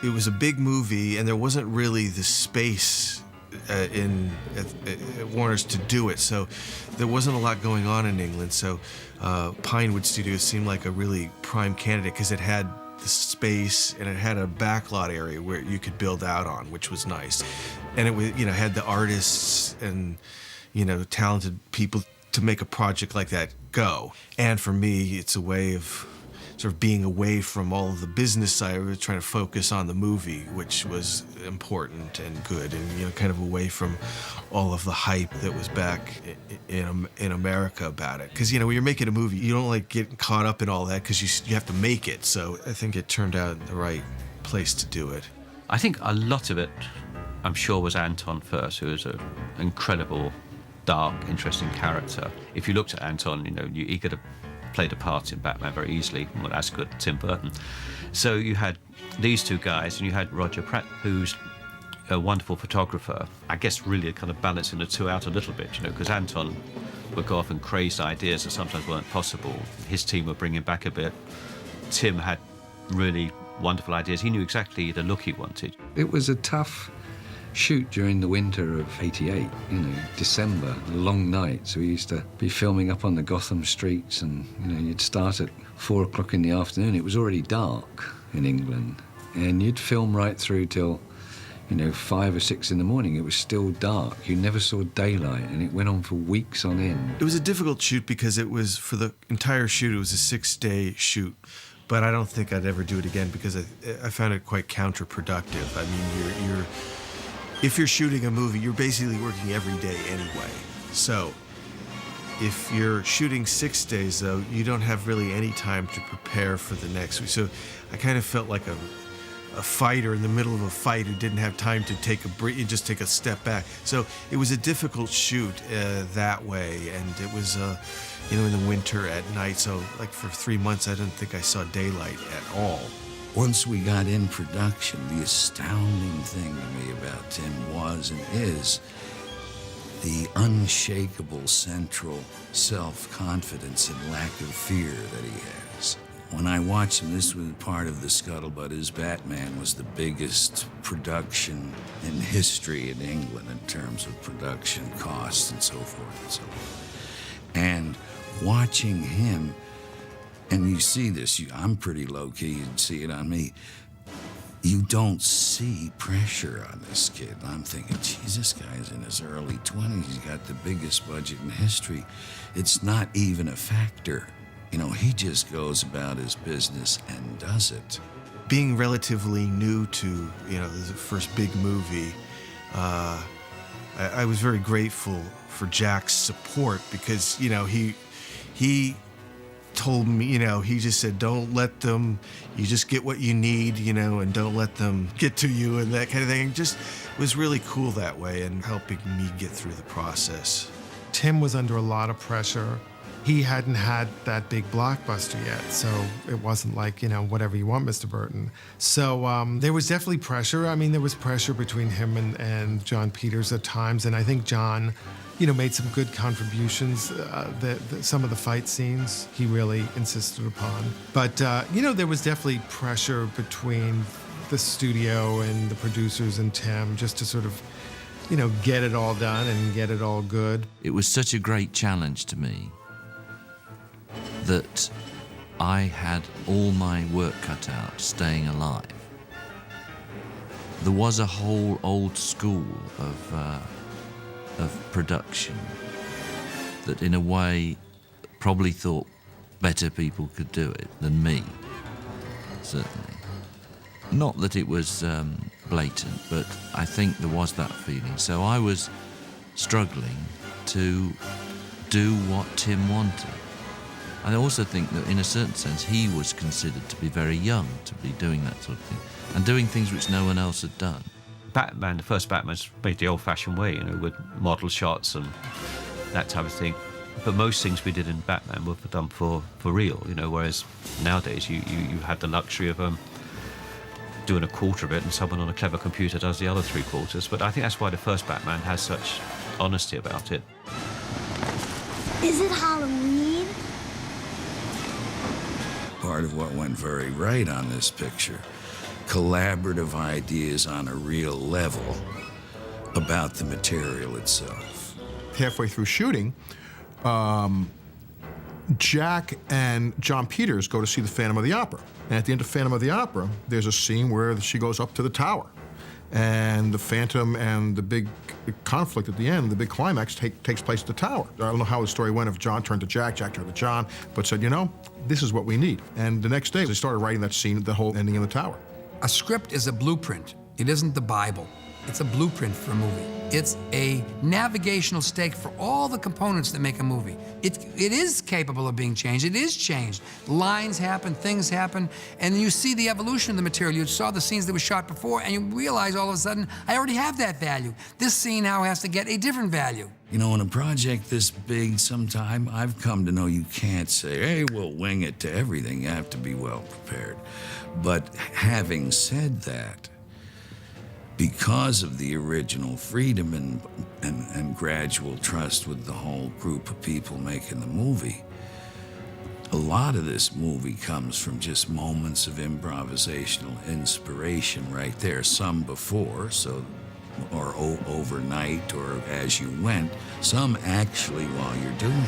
It was a big movie, and there wasn't really the space at Warner's to do it, so there wasn't a lot going on in England. So Pinewood Studios seemed like a really prime candidate because it had the space and it had a backlot area where you could build out on, which was nice. And it was, had the artists and talented people to make a project like that go. And for me, it's a way of sort of being away from all of the business side, we were trying to focus on the movie, which was important and good, and kind of away from all of the hype that was back in America about it. Because when you're making a movie, you don't like get caught up in all that because you have to make it. So I think it turned out the right place to do it. I think a lot of it, I'm sure, was Anton first, who was an incredible, dark, interesting character. If you looked at Anton, he could have played a part in Batman very easily, well, as could Tim Burton. So you had these two guys, and you had Roger Pratt, who's a wonderful photographer. I guess really kind of balancing the two out a little bit, because Anton would go off and crazy ideas that sometimes weren't possible. His team were bringing back a bit. Tim had really wonderful ideas. He knew exactly the look he wanted. It was a tough shoot during the winter of '88, December, a long night. So we used to be filming up on the Gotham streets, and you'd start at 4 o'clock in the afternoon. It was already dark in England, and you'd film right through till You know, 5 or 6 in the morning, it was still dark. You never saw daylight, and it went on for weeks on end. It was a difficult shoot because it was, for the entire shoot, it was a 6-day shoot. But I don't think I'd ever do it again because I found it quite counterproductive. I mean, if you're shooting a movie, you're basically working every day anyway. So if you're shooting 6 days, though, you don't have really any time to prepare for the next week. So I kind of felt like a fighter in the middle of a fight who didn't have time to take a break, just take a step back. So it was a difficult shoot that way, and it was, in the winter at night. So like for 3 months, I didn't think I saw daylight at all. Once we got in production, the astounding thing to me about Tim was and is the unshakable central self-confidence and lack of fear that he has. When I watched him, this was part of the scuttlebutt. His Batman was the biggest production in history in England in terms of production costs and so forth and so on. And watching him, and you see this, I'm pretty low-key, you'd see it on me. You don't see pressure on this kid. I'm thinking, geez, this guy's in his early 20s. He's got the biggest budget in history. It's not even a factor. You know, he just goes about his business and does it. Being relatively new to, the first big movie, I was very grateful for Jack's support because, he told me, he just said, don't let them, you just get what you need, and don't let them get to you and that kind of thing. It just was really cool that way and helping me get through the process. Tim was under a lot of pressure. He hadn't had that big blockbuster yet, so it wasn't like, whatever you want, Mr. Burton. So there was definitely pressure. I mean, there was pressure between him and John Peters at times, and I think John, made some good contributions. Some of the fight scenes he really insisted upon. But, there was definitely pressure between the studio and the producers and Tim just to sort of, get it all done and get it all good. It was such a great challenge to me that I had all my work cut out staying alive. There was a whole old school of production that in a way probably thought better people could do it than me, certainly. Not that it was blatant, but I think there was that feeling. So I was struggling to do what Tim wanted. I also think that in a certain sense he was considered to be very young to be doing that sort of thing and doing things which no one else had done. Batman, the first Batman's made the old-fashioned way, with model shots and that type of thing. But most things we did in Batman were done for real, whereas nowadays you had the luxury of doing a quarter of it and someone on a clever computer does the other 3/4. But I think that's why the first Batman has such honesty about it. Is it Halloween? Part of what went very right on this picture, collaborative ideas on a real level about the material itself. Halfway through shooting, Jack and John Peters go to see the Phantom of the Opera. And at the end of Phantom of the Opera, there's a scene where she goes up to the tower. And the Phantom and the big conflict at the end, the big climax, takes place at the tower. I don't know how the story went, if John turned to Jack, Jack turned to John, but said, this is what we need. And the next day, they started writing that scene, the whole ending in the tower. A script is a blueprint. It isn't the Bible. It's a blueprint for a movie. It's a navigational stake for all the components that make a movie. It is capable of being changed. It is changed. Lines happen, things happen, and you see the evolution of the material. You saw the scenes that were shot before, and you realize all of a sudden, I already have that value. This scene now has to get a different value. In a project this big, sometime I've come to know you can't say, hey, we'll wing it to everything. You have to be well prepared. But having said that, because of the original freedom and gradual trust with the whole group of people making the movie, a lot of this movie comes from just moments of improvisational inspiration right there. Some before, or overnight, or as you went. Some actually while you're doing it.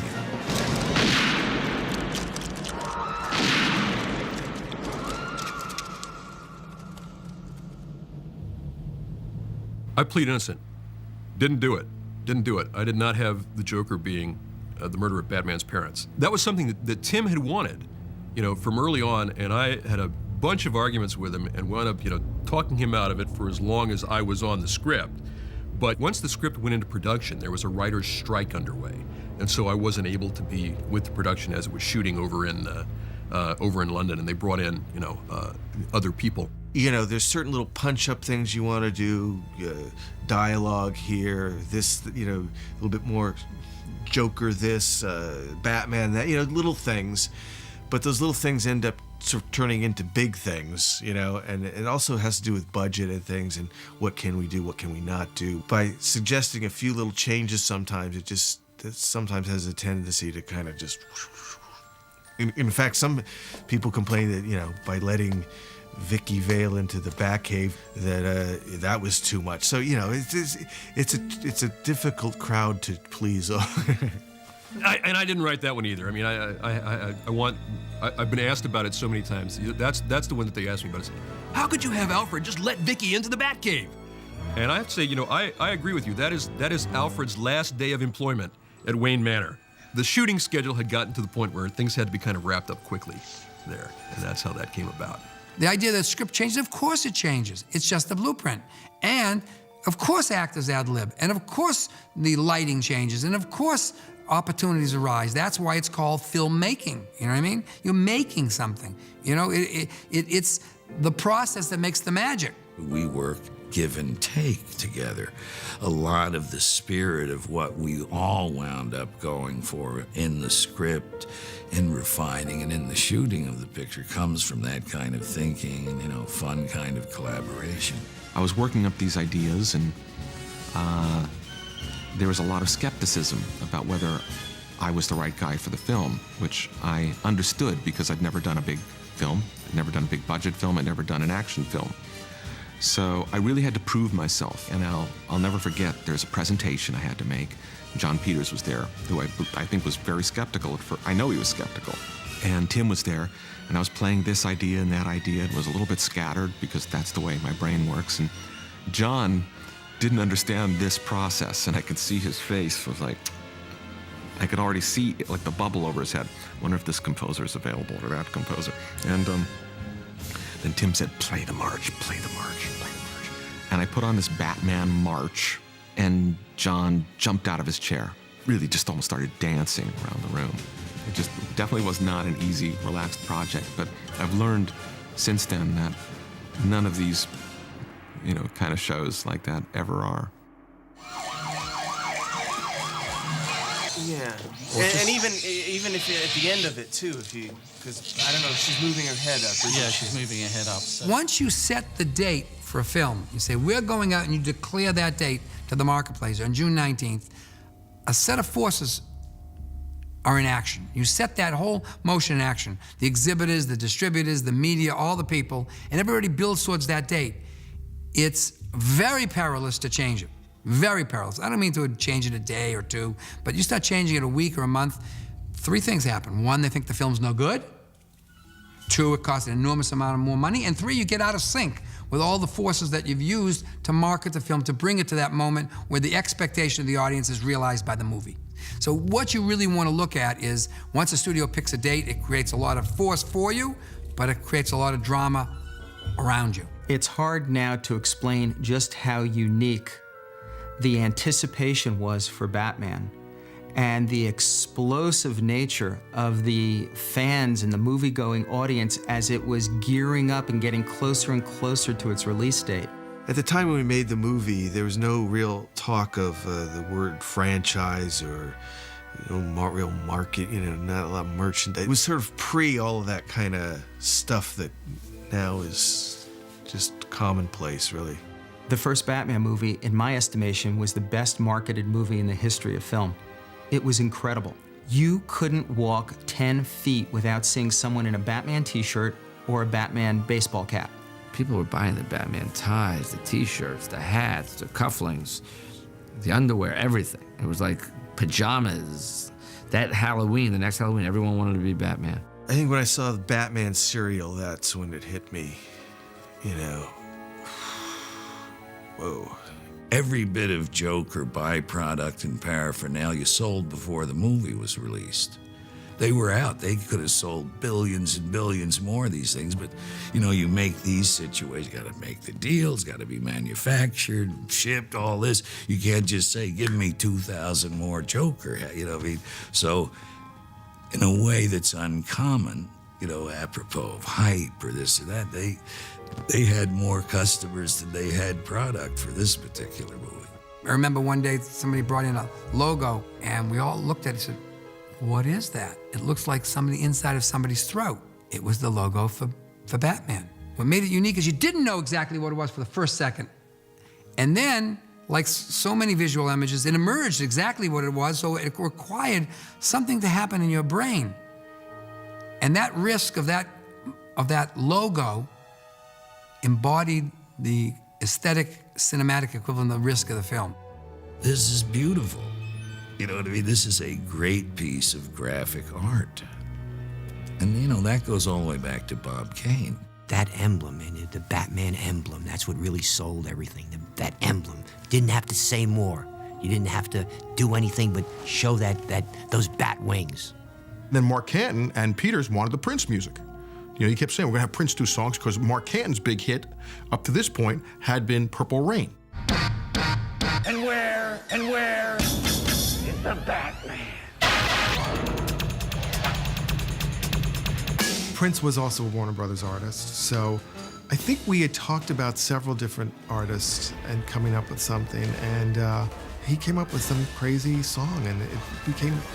I plead innocent. Didn't do it. Didn't do it. I did not have the Joker being the murderer of Batman's parents. That was something that Tim had wanted, from early on, and I had a bunch of arguments with him and wound up, talking him out of it for as long as I was on the script. But once the script went into production, there was a writer's strike underway, and so I wasn't able to be with the production as it was shooting over in London, and they brought in, other people. There's certain little punch-up things you want to do, dialogue here, this, a little bit more Joker this, Batman that, little things. But those little things end up sort of turning into big things, and it also has to do with budget and things and what can we do, what can we not do. By suggesting a few little changes sometimes, it sometimes has a tendency to kind of just... In fact, some people complain that, by letting Vicki Vale into the Batcave, that was too much. So, it's a difficult crowd to please. And I didn't write that one either. I mean, I've been asked about it so many times. That's the one that they asked me about. It's, how could you have Alfred just let Vicki into the Batcave? And I have to say, I agree with you. That is Alfred's last day of employment at Wayne Manor. The shooting schedule had gotten to the point where things had to be kind of wrapped up quickly there, and that's how that came about. The idea that the script changes, of course it changes. It's just the blueprint. And of course actors ad lib, and of course the lighting changes, and of course opportunities arise. That's why it's called filmmaking, you know what I mean? You're making something, it's the process that makes the magic. We work give and take together. A lot of the spirit of what we all wound up going for in the script, in refining and in the shooting of the picture comes from that kind of thinking and, fun kind of collaboration. I was working up these ideas, and there was a lot of skepticism about whether I was the right guy for the film, which I understood because I'd never done a big film, I'd never done a big budget film, I'd never done an action film. So I really had to prove myself, and I'll never forget, there's a presentation I had to make. John Peters was there, who I think was very skeptical. I know he was skeptical. And Tim was there, and I was playing this idea and that idea. It was a little bit scattered because that's the way my brain works. And John didn't understand this process, and I could see his face was like, I could already see like the bubble over his head. Wonder if this composer is available or that composer. And then Tim said, play the march, play the march, play the march. And I put on this Batman march, and John jumped out of his chair, really just almost started dancing around the room. It just definitely was not an easy, relaxed project, but I've learned since then that none of these, kind of shows like that ever are. Yeah, and even if at the end of it too, because I don't know, she's moving her head up. Yeah, she's moving her head up. So. Once you set the date for a film, you say, we're going out, and you declare that date to the marketplace on June 19th, a set of forces are in action. You set that whole motion in action. The exhibitors, the distributors, the media, all the people, and everybody builds towards that date. It's very perilous to change it. Very perilous. I don't mean to change it a day or two, but you start changing it a week or a month, three things happen. One, they think the film's no good. Two, it costs an enormous amount of more money. And three, you get out of sync with all the forces that you've used to market the film, to bring it to that moment where the expectation of the audience is realized by the movie. So what you really want to look at is, once a studio picks a date, it creates a lot of force for you, but it creates a lot of drama around you. It's hard now to explain just how unique the anticipation was for Batman and the explosive nature of the fans and the movie-going audience as it was gearing up and getting closer and closer to its release date. At the time when we made the movie, there was no real talk of the word franchise or real market, not a lot of merchandise. It was sort of pre all of that kind of stuff that now is just commonplace, really. The first Batman movie, in my estimation, was the best marketed movie in the history of film. It was incredible. You couldn't walk 10 feet without seeing someone in a Batman t-shirt or a Batman baseball cap. People were buying the Batman ties, the t-shirts, the hats, the cufflinks, the underwear, everything. It was like pajamas. That Halloween, the next Halloween, everyone wanted to be Batman. I think when I saw the Batman cereal, that's when it hit me, Whoa. every bit of Joker byproduct and paraphernalia sold before the movie was released. They were out. They could have sold billions and billions more of these things, but you make these situations, you gotta make the deals, gotta be manufactured, shipped, all this. You can't just say, give me 2,000 more Joker, So, in a way that's uncommon, apropos of hype or this or that, they had more customers than they had product for this particular movie. I remember one day somebody brought in a logo, and we all looked at it and said, what is that? It looks like somebody inside of somebody's throat. It was the logo for Batman. What made it unique is you didn't know exactly what it was for the first second. And then, like so many visual images, it emerged exactly what it was, so it required something to happen in your brain. And that risk of that logo embodied the aesthetic, cinematic equivalent of the risk of the film. This is beautiful. You know what I mean? This is a great piece of graphic art. And, that goes all the way back to Bob Kane. That emblem, the Batman emblem, that's what really sold everything. That emblem. Didn't have to say more. You didn't have to do anything but show those bat wings. Then Mark Canton and Peters wanted the Prince music. He kept saying, we're gonna have Prince do songs, because Mark Canton's big hit up to this point had been Purple Rain. And where is the Batman? Prince was also a Warner Brothers artist, so I think we had talked about several different artists and coming up with something, and he came up with some crazy song, and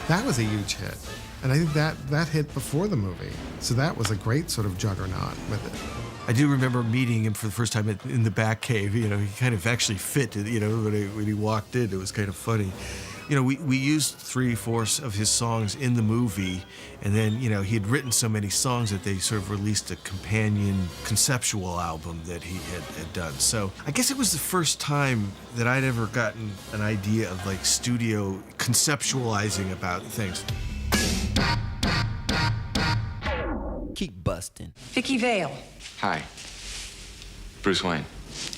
that was a huge hit. And I think that hit before the movie, so that was a great sort of juggernaut with it. I do remember meeting him for the first time in the Batcave. He kind of actually fit, when he walked in. It was kind of funny. We used 3/4 of his songs in the movie, and then, he had written so many songs that they sort of released a companion conceptual album that he had done. So I guess it was the first time that I'd ever gotten an idea of studio conceptualizing about things. Keep busting. Vicki Vale. Hi. Bruce Wayne.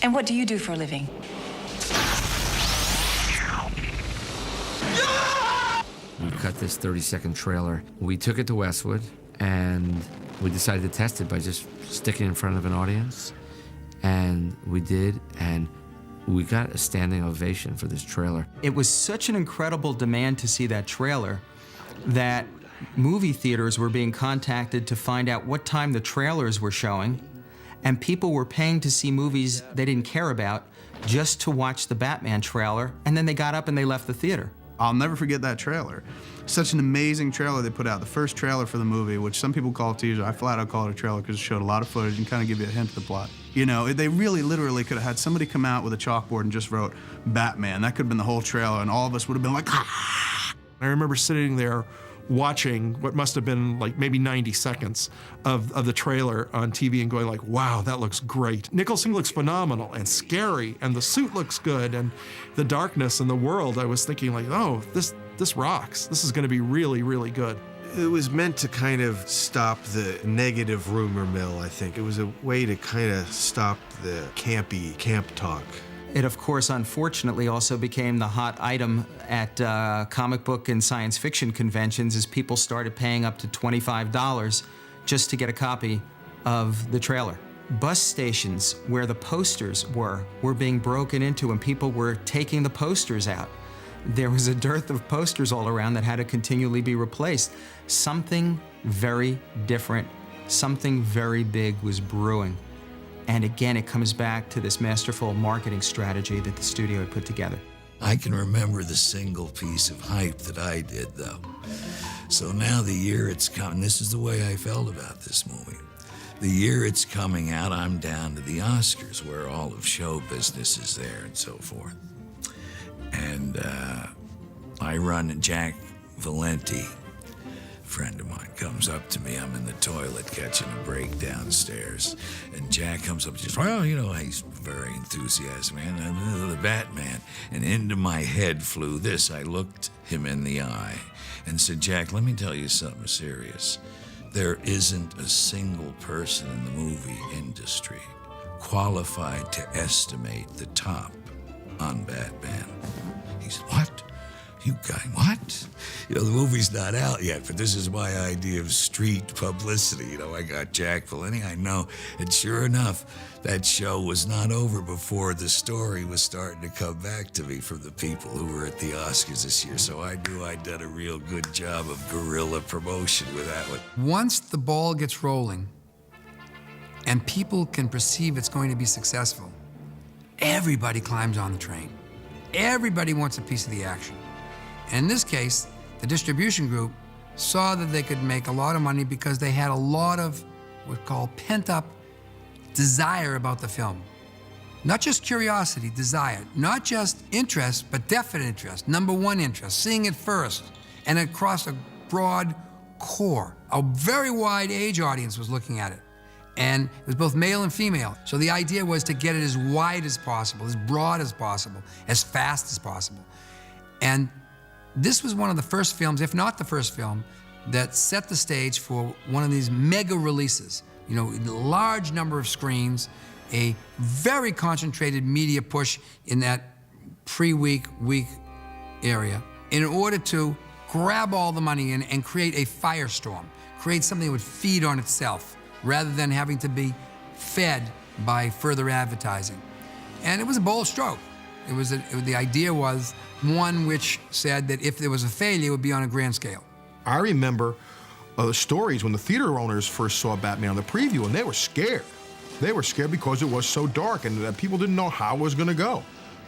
And what do you do for a living? We cut this 30-second trailer. We took it to Westwood, and we decided to test it by just sticking it in front of an audience. And we did, and we got a standing ovation for this trailer. It was such an incredible demand to see that trailer that movie theaters were being contacted to find out what time the trailers were showing, and people were paying to see movies they didn't care about just to watch the Batman trailer, and then they got up and they left the theater. I'll never forget that trailer. Such an amazing trailer they put out, the first trailer for the movie, which some people call a teaser. I flat out call it a trailer because it showed a lot of footage and kind of give you a hint of the plot. They really literally could have had somebody come out with a chalkboard and just wrote Batman. That could have been the whole trailer, and all of us would have been like, ah! I remember sitting there watching what must have been maybe 90 seconds of the trailer on TV and going wow, that looks great. Nicholson looks phenomenal and scary, and the suit looks good, and the darkness and the world, I was thinking oh, this rocks. This is gonna be really, really good. It was meant to kind of stop the negative rumor mill, I think. It was a way to kind of stop the campy camp talk. It, of course, unfortunately also became the hot item at comic book and science fiction conventions as people started paying up to $25 just to get a copy of the trailer. Bus stations where the posters were being broken into, and people were taking the posters out. There was a dearth of posters all around that had to continually be replaced. Something very different, something very big was brewing. And again, it comes back to this masterful marketing strategy that the studio had put together. I can remember the single piece of hype that I did, though. So now the year it's coming, this is the way I felt about this movie. The year it's coming out, I'm down to the Oscars, where all of show business is there and so forth. And I run Jack Valenti, friend of mine, comes up to me. I'm in the toilet catching a break downstairs, and Jack comes up and says, well, he's very enthusiastic, man, the Batman. And into my head flew this. I looked him in the eye and said, Jack, let me tell you something serious. There isn't a single person in the movie industry qualified to estimate the top on Batman. He said, what? You guy, what? You know, the movie's not out yet, but this is my idea of street publicity. You know, I got Jack Valenti, I know. And sure enough, that show was not over before the story was starting to come back to me from the people who were at the Oscars this year. So I knew I'd done a real good job of guerrilla promotion with that one. Once the ball gets rolling and people can perceive it's going to be successful, everybody climbs on the train. Everybody wants a piece of the action. And in this case, the distribution group saw that they could make a lot of money because they had a lot of what's called pent-up desire about the film. Not just curiosity, desire. Not just interest, but definite interest. Number one interest, seeing it first, and across a broad core. A very wide age audience was looking at it. And it was both male and female. So the idea was to get it as wide as possible, as broad as possible, as fast as possible. And this was one of the first films, if not the first film, that set the stage for one of these mega releases. You know, a large number of screens, a very concentrated media push in that week area in order to grab all the money in and create a firestorm, create something that would feed on itself rather than having to be fed by further advertising. And it was a bold stroke. The idea was one which said that if there was a failure, it would be on a grand scale. I remember the stories when the theater owners first saw Batman on the preview, and they were scared. They were scared because it was so dark and people didn't know how it was going to go.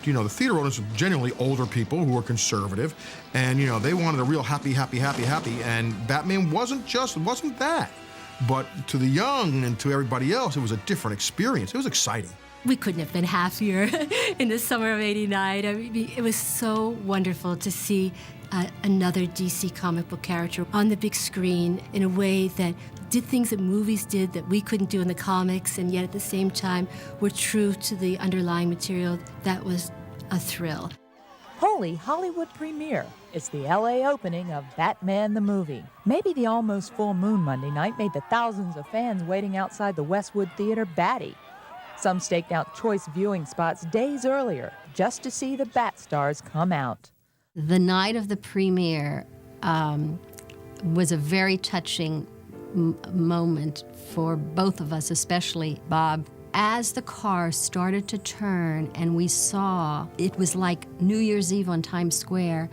You know, the theater owners were generally older people who were conservative, and, you know, they wanted a real happy, and Batman wasn't that. But to the young and to everybody else, it was a different experience. It was exciting. We couldn't have been happier in the summer of '89. I mean, it was so wonderful to see another DC comic book character on the big screen in a way that did things that movies did that we couldn't do in the comics, and yet at the same time were true to the underlying material. That was a thrill. Holy Hollywood premiere. It's the LA opening of Batman the movie. Maybe the almost full moon Monday night made the thousands of fans waiting outside the Westwood Theater batty. Some staked out choice viewing spots days earlier just to see the Bat stars come out. The night of the premiere was a very touching moment for both of us, especially Bob. As the car started to turn and we saw, it was like New Year's Eve on Times Square,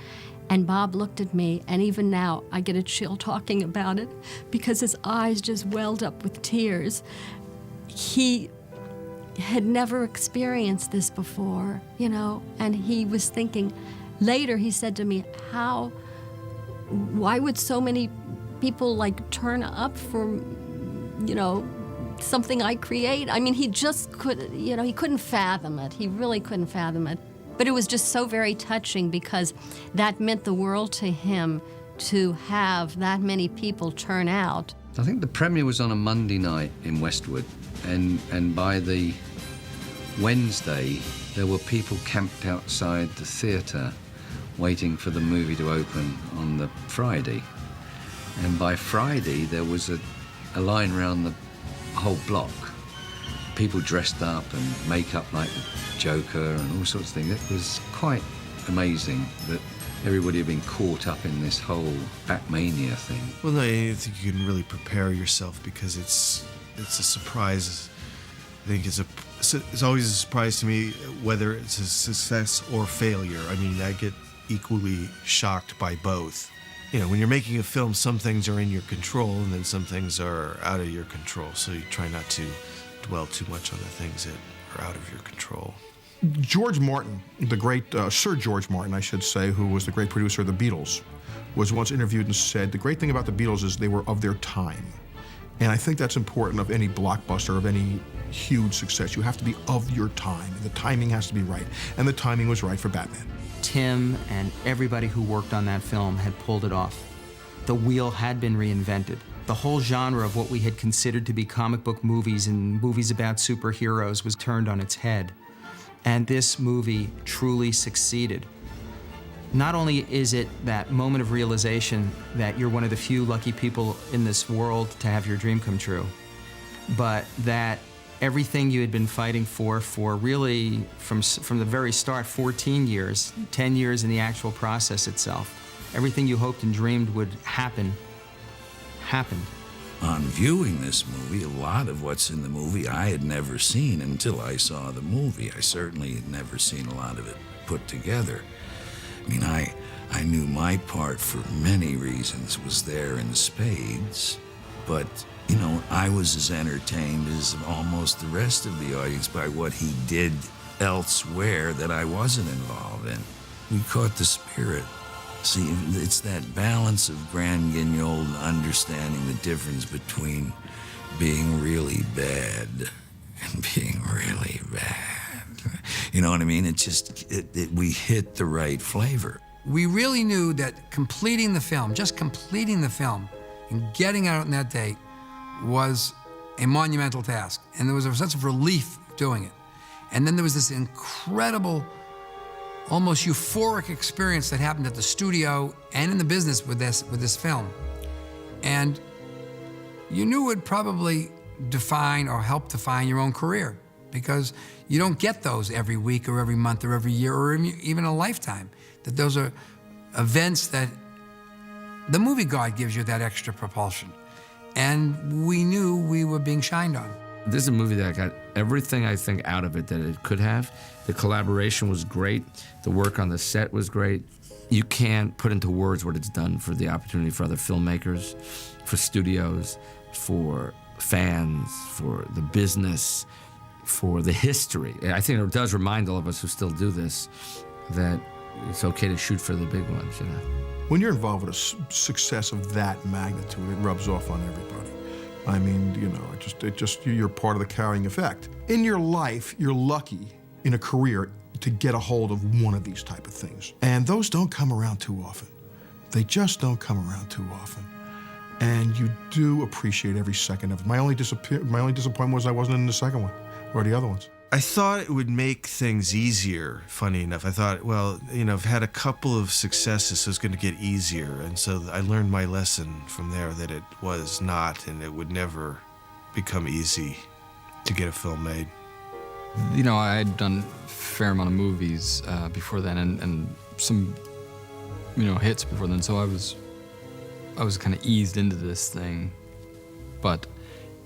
and Bob looked at me, and even now I get a chill talking about it because his eyes just welled up with tears. He had never experienced this before, you know, and he was thinking, later he said to me, why would so many people like turn up for, you know, something I create? I mean, he just he couldn't fathom it. He really couldn't fathom it. But it was just so very touching because that meant the world to him to have that many people turn out. I think the premiere was on a Monday night in Westwood, and by the Wednesday, there were people camped outside the theatre waiting for the movie to open on the Friday. And by Friday, there was a line around the whole block. People dressed up and makeup like the Joker and all sorts of things. It was quite amazing that everybody had been caught up in this whole Batmania thing. Well, no, I think you can really prepare yourself because it's a surprise. I think it's always a surprise to me whether it's a success or failure. I mean, I get equally shocked by both. You know, when you're making a film, some things are in your control and then some things are out of your control. So you try not to dwell too much on the things that are out of your control. George Martin, the great Sir George Martin, I should say, who was the great producer of the Beatles, was once interviewed and said, the great thing about the Beatles is they were of their time. And I think that's important of any blockbuster, of any huge success. You have to be of your time. The timing has to be right. And the timing was right for Batman. Tim and everybody who worked on that film had pulled it off. The wheel had been reinvented. The whole genre of what we had considered to be comic book movies and movies about superheroes was turned on its head. And this movie truly succeeded. Not only is it that moment of realization that you're one of the few lucky people in this world to have your dream come true, but that everything you had been fighting for really, from the very start, 14 years, 10 years in the actual process itself. Everything you hoped and dreamed would happen, happened. On viewing this movie, a lot of what's in the movie I had never seen until I saw the movie. I certainly had never seen a lot of it put together. I mean, I knew my part for many reasons was there in spades, but, you know, I was as entertained as almost the rest of the audience by what he did elsewhere that I wasn't involved in. We caught the spirit. See, it's that balance of Grand Guignol understanding the difference between being really bad and being really bad. You know what I mean? We hit the right flavor. We really knew that completing the film, just completing the film and getting out on that date was a monumental task. And there was a sense of relief doing it. And then there was this incredible, almost euphoric experience that happened at the studio and in the business with this film. And you knew it would probably define or help define your own career, because you don't get those every week or every month or every year or even a lifetime. That those are events that the movie god gives you that extra propulsion. And we knew we were being shined on. This is a movie that got everything I think out of it that it could have. The collaboration was great. The work on the set was great. You can't put into words what it's done for the opportunity for other filmmakers, for studios, for fans, for the business, for the history. I think it does remind all of us who still do this that it's okay to shoot for the big ones, you know. When you're involved with a success of that magnitude, it rubs off on everybody. I mean, you know, you're part of the carrying effect. In your life, you're lucky in a career to get a hold of one of these type of things. And those don't come around too often. They just don't come around too often. And you do appreciate every second of it. My only disappointment was I wasn't in the second one, or the other ones. I thought it would make things easier, funny enough. I thought, well, you know, I've had a couple of successes, so it's going to get easier. And so I learned my lesson from there that it was not, and it would never become easy to get a film made. You know, I had done a fair amount of movies before then, and some, you know, hits before then. So I was kind of eased into this thing, but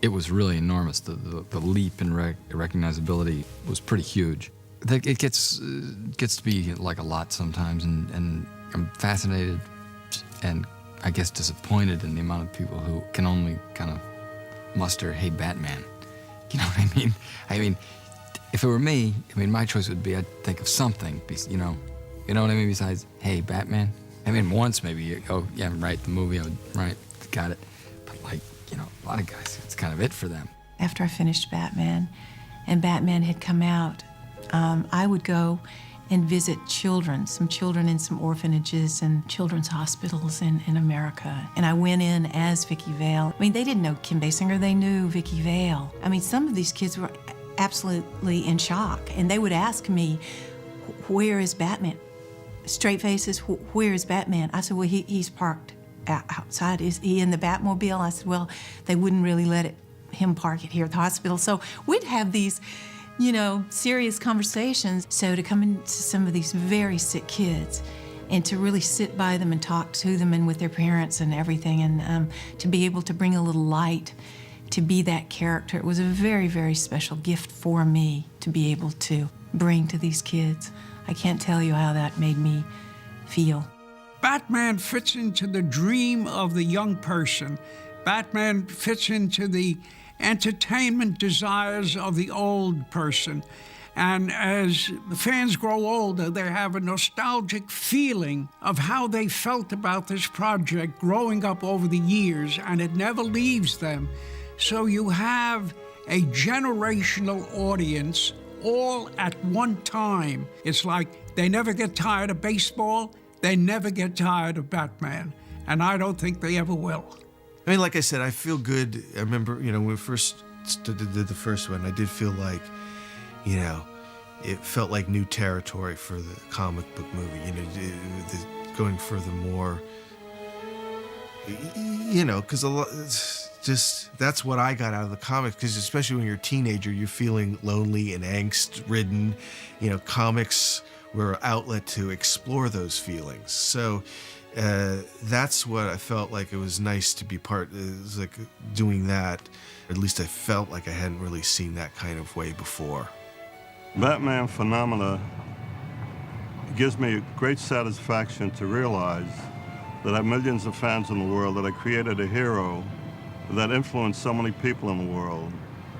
it was really enormous. The leap in recognizability was pretty huge. It gets to be like a lot sometimes, and I'm fascinated and I guess disappointed in the amount of people who can only kind of muster, "Hey, Batman." You know what I mean? I mean, if it were me, I mean, my choice would be I'd think of something, you know what I mean, besides, "Hey, Batman." I mean, once maybe, oh, yeah, right, the movie, right, got it. But like, you know, a lot of guys, it's kind of it for them. After I finished Batman, and Batman had come out, I would go and visit some children in some orphanages and children's hospitals in America. And I went in as Vicki Vale. I mean, they didn't know Kim Basinger, they knew Vicki Vale. I mean, some of these kids were absolutely in shock, and they would ask me, "Where is Batman?" Straight faces, "Where is Batman?" I said, "Well, he's parked outside. Is he in the Batmobile?" I said, "Well, they wouldn't really let him park it here at the hospital." So we'd have these, you know, serious conversations. So to come into some of these very sick kids and to really sit by them and talk to them and with their parents and everything, and to be able to bring a little light, to be that character, it was a very, very special gift for me to be able to bring to these kids. I can't tell you how that made me feel. Batman fits into the dream of the young person. Batman fits into the entertainment desires of the old person. And as the fans grow older, they have a nostalgic feeling of how they felt about this project growing up over the years, and it never leaves them. So you have a generational audience all at one time. It's like they never get tired of baseball, they never get tired of Batman, and I don't think they ever will. I mean, like I said, I feel good. I remember, you know, when we first did the first one, I did feel like, you know, it felt like new territory for the comic book movie, you know, going for the more, you know, because a lot, that's what I got out of the comics, because especially when you're a teenager, you're feeling lonely and angst-ridden. Comics were an outlet to explore those feelings. So that's what I felt like it was nice to be part. It was like doing that. At least I felt like I hadn't really seen that kind of way before. Batman Phenomena gives me great satisfaction to realize that I have millions of fans in the world, that I created a hero that influenced so many people in the world.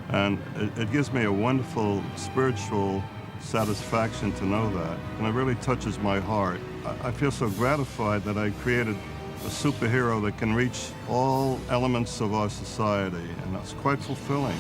And it gives me a wonderful spiritual satisfaction to know that. And it really touches my heart. I feel so gratified that I created a superhero that can reach all elements of our society, and that's quite fulfilling.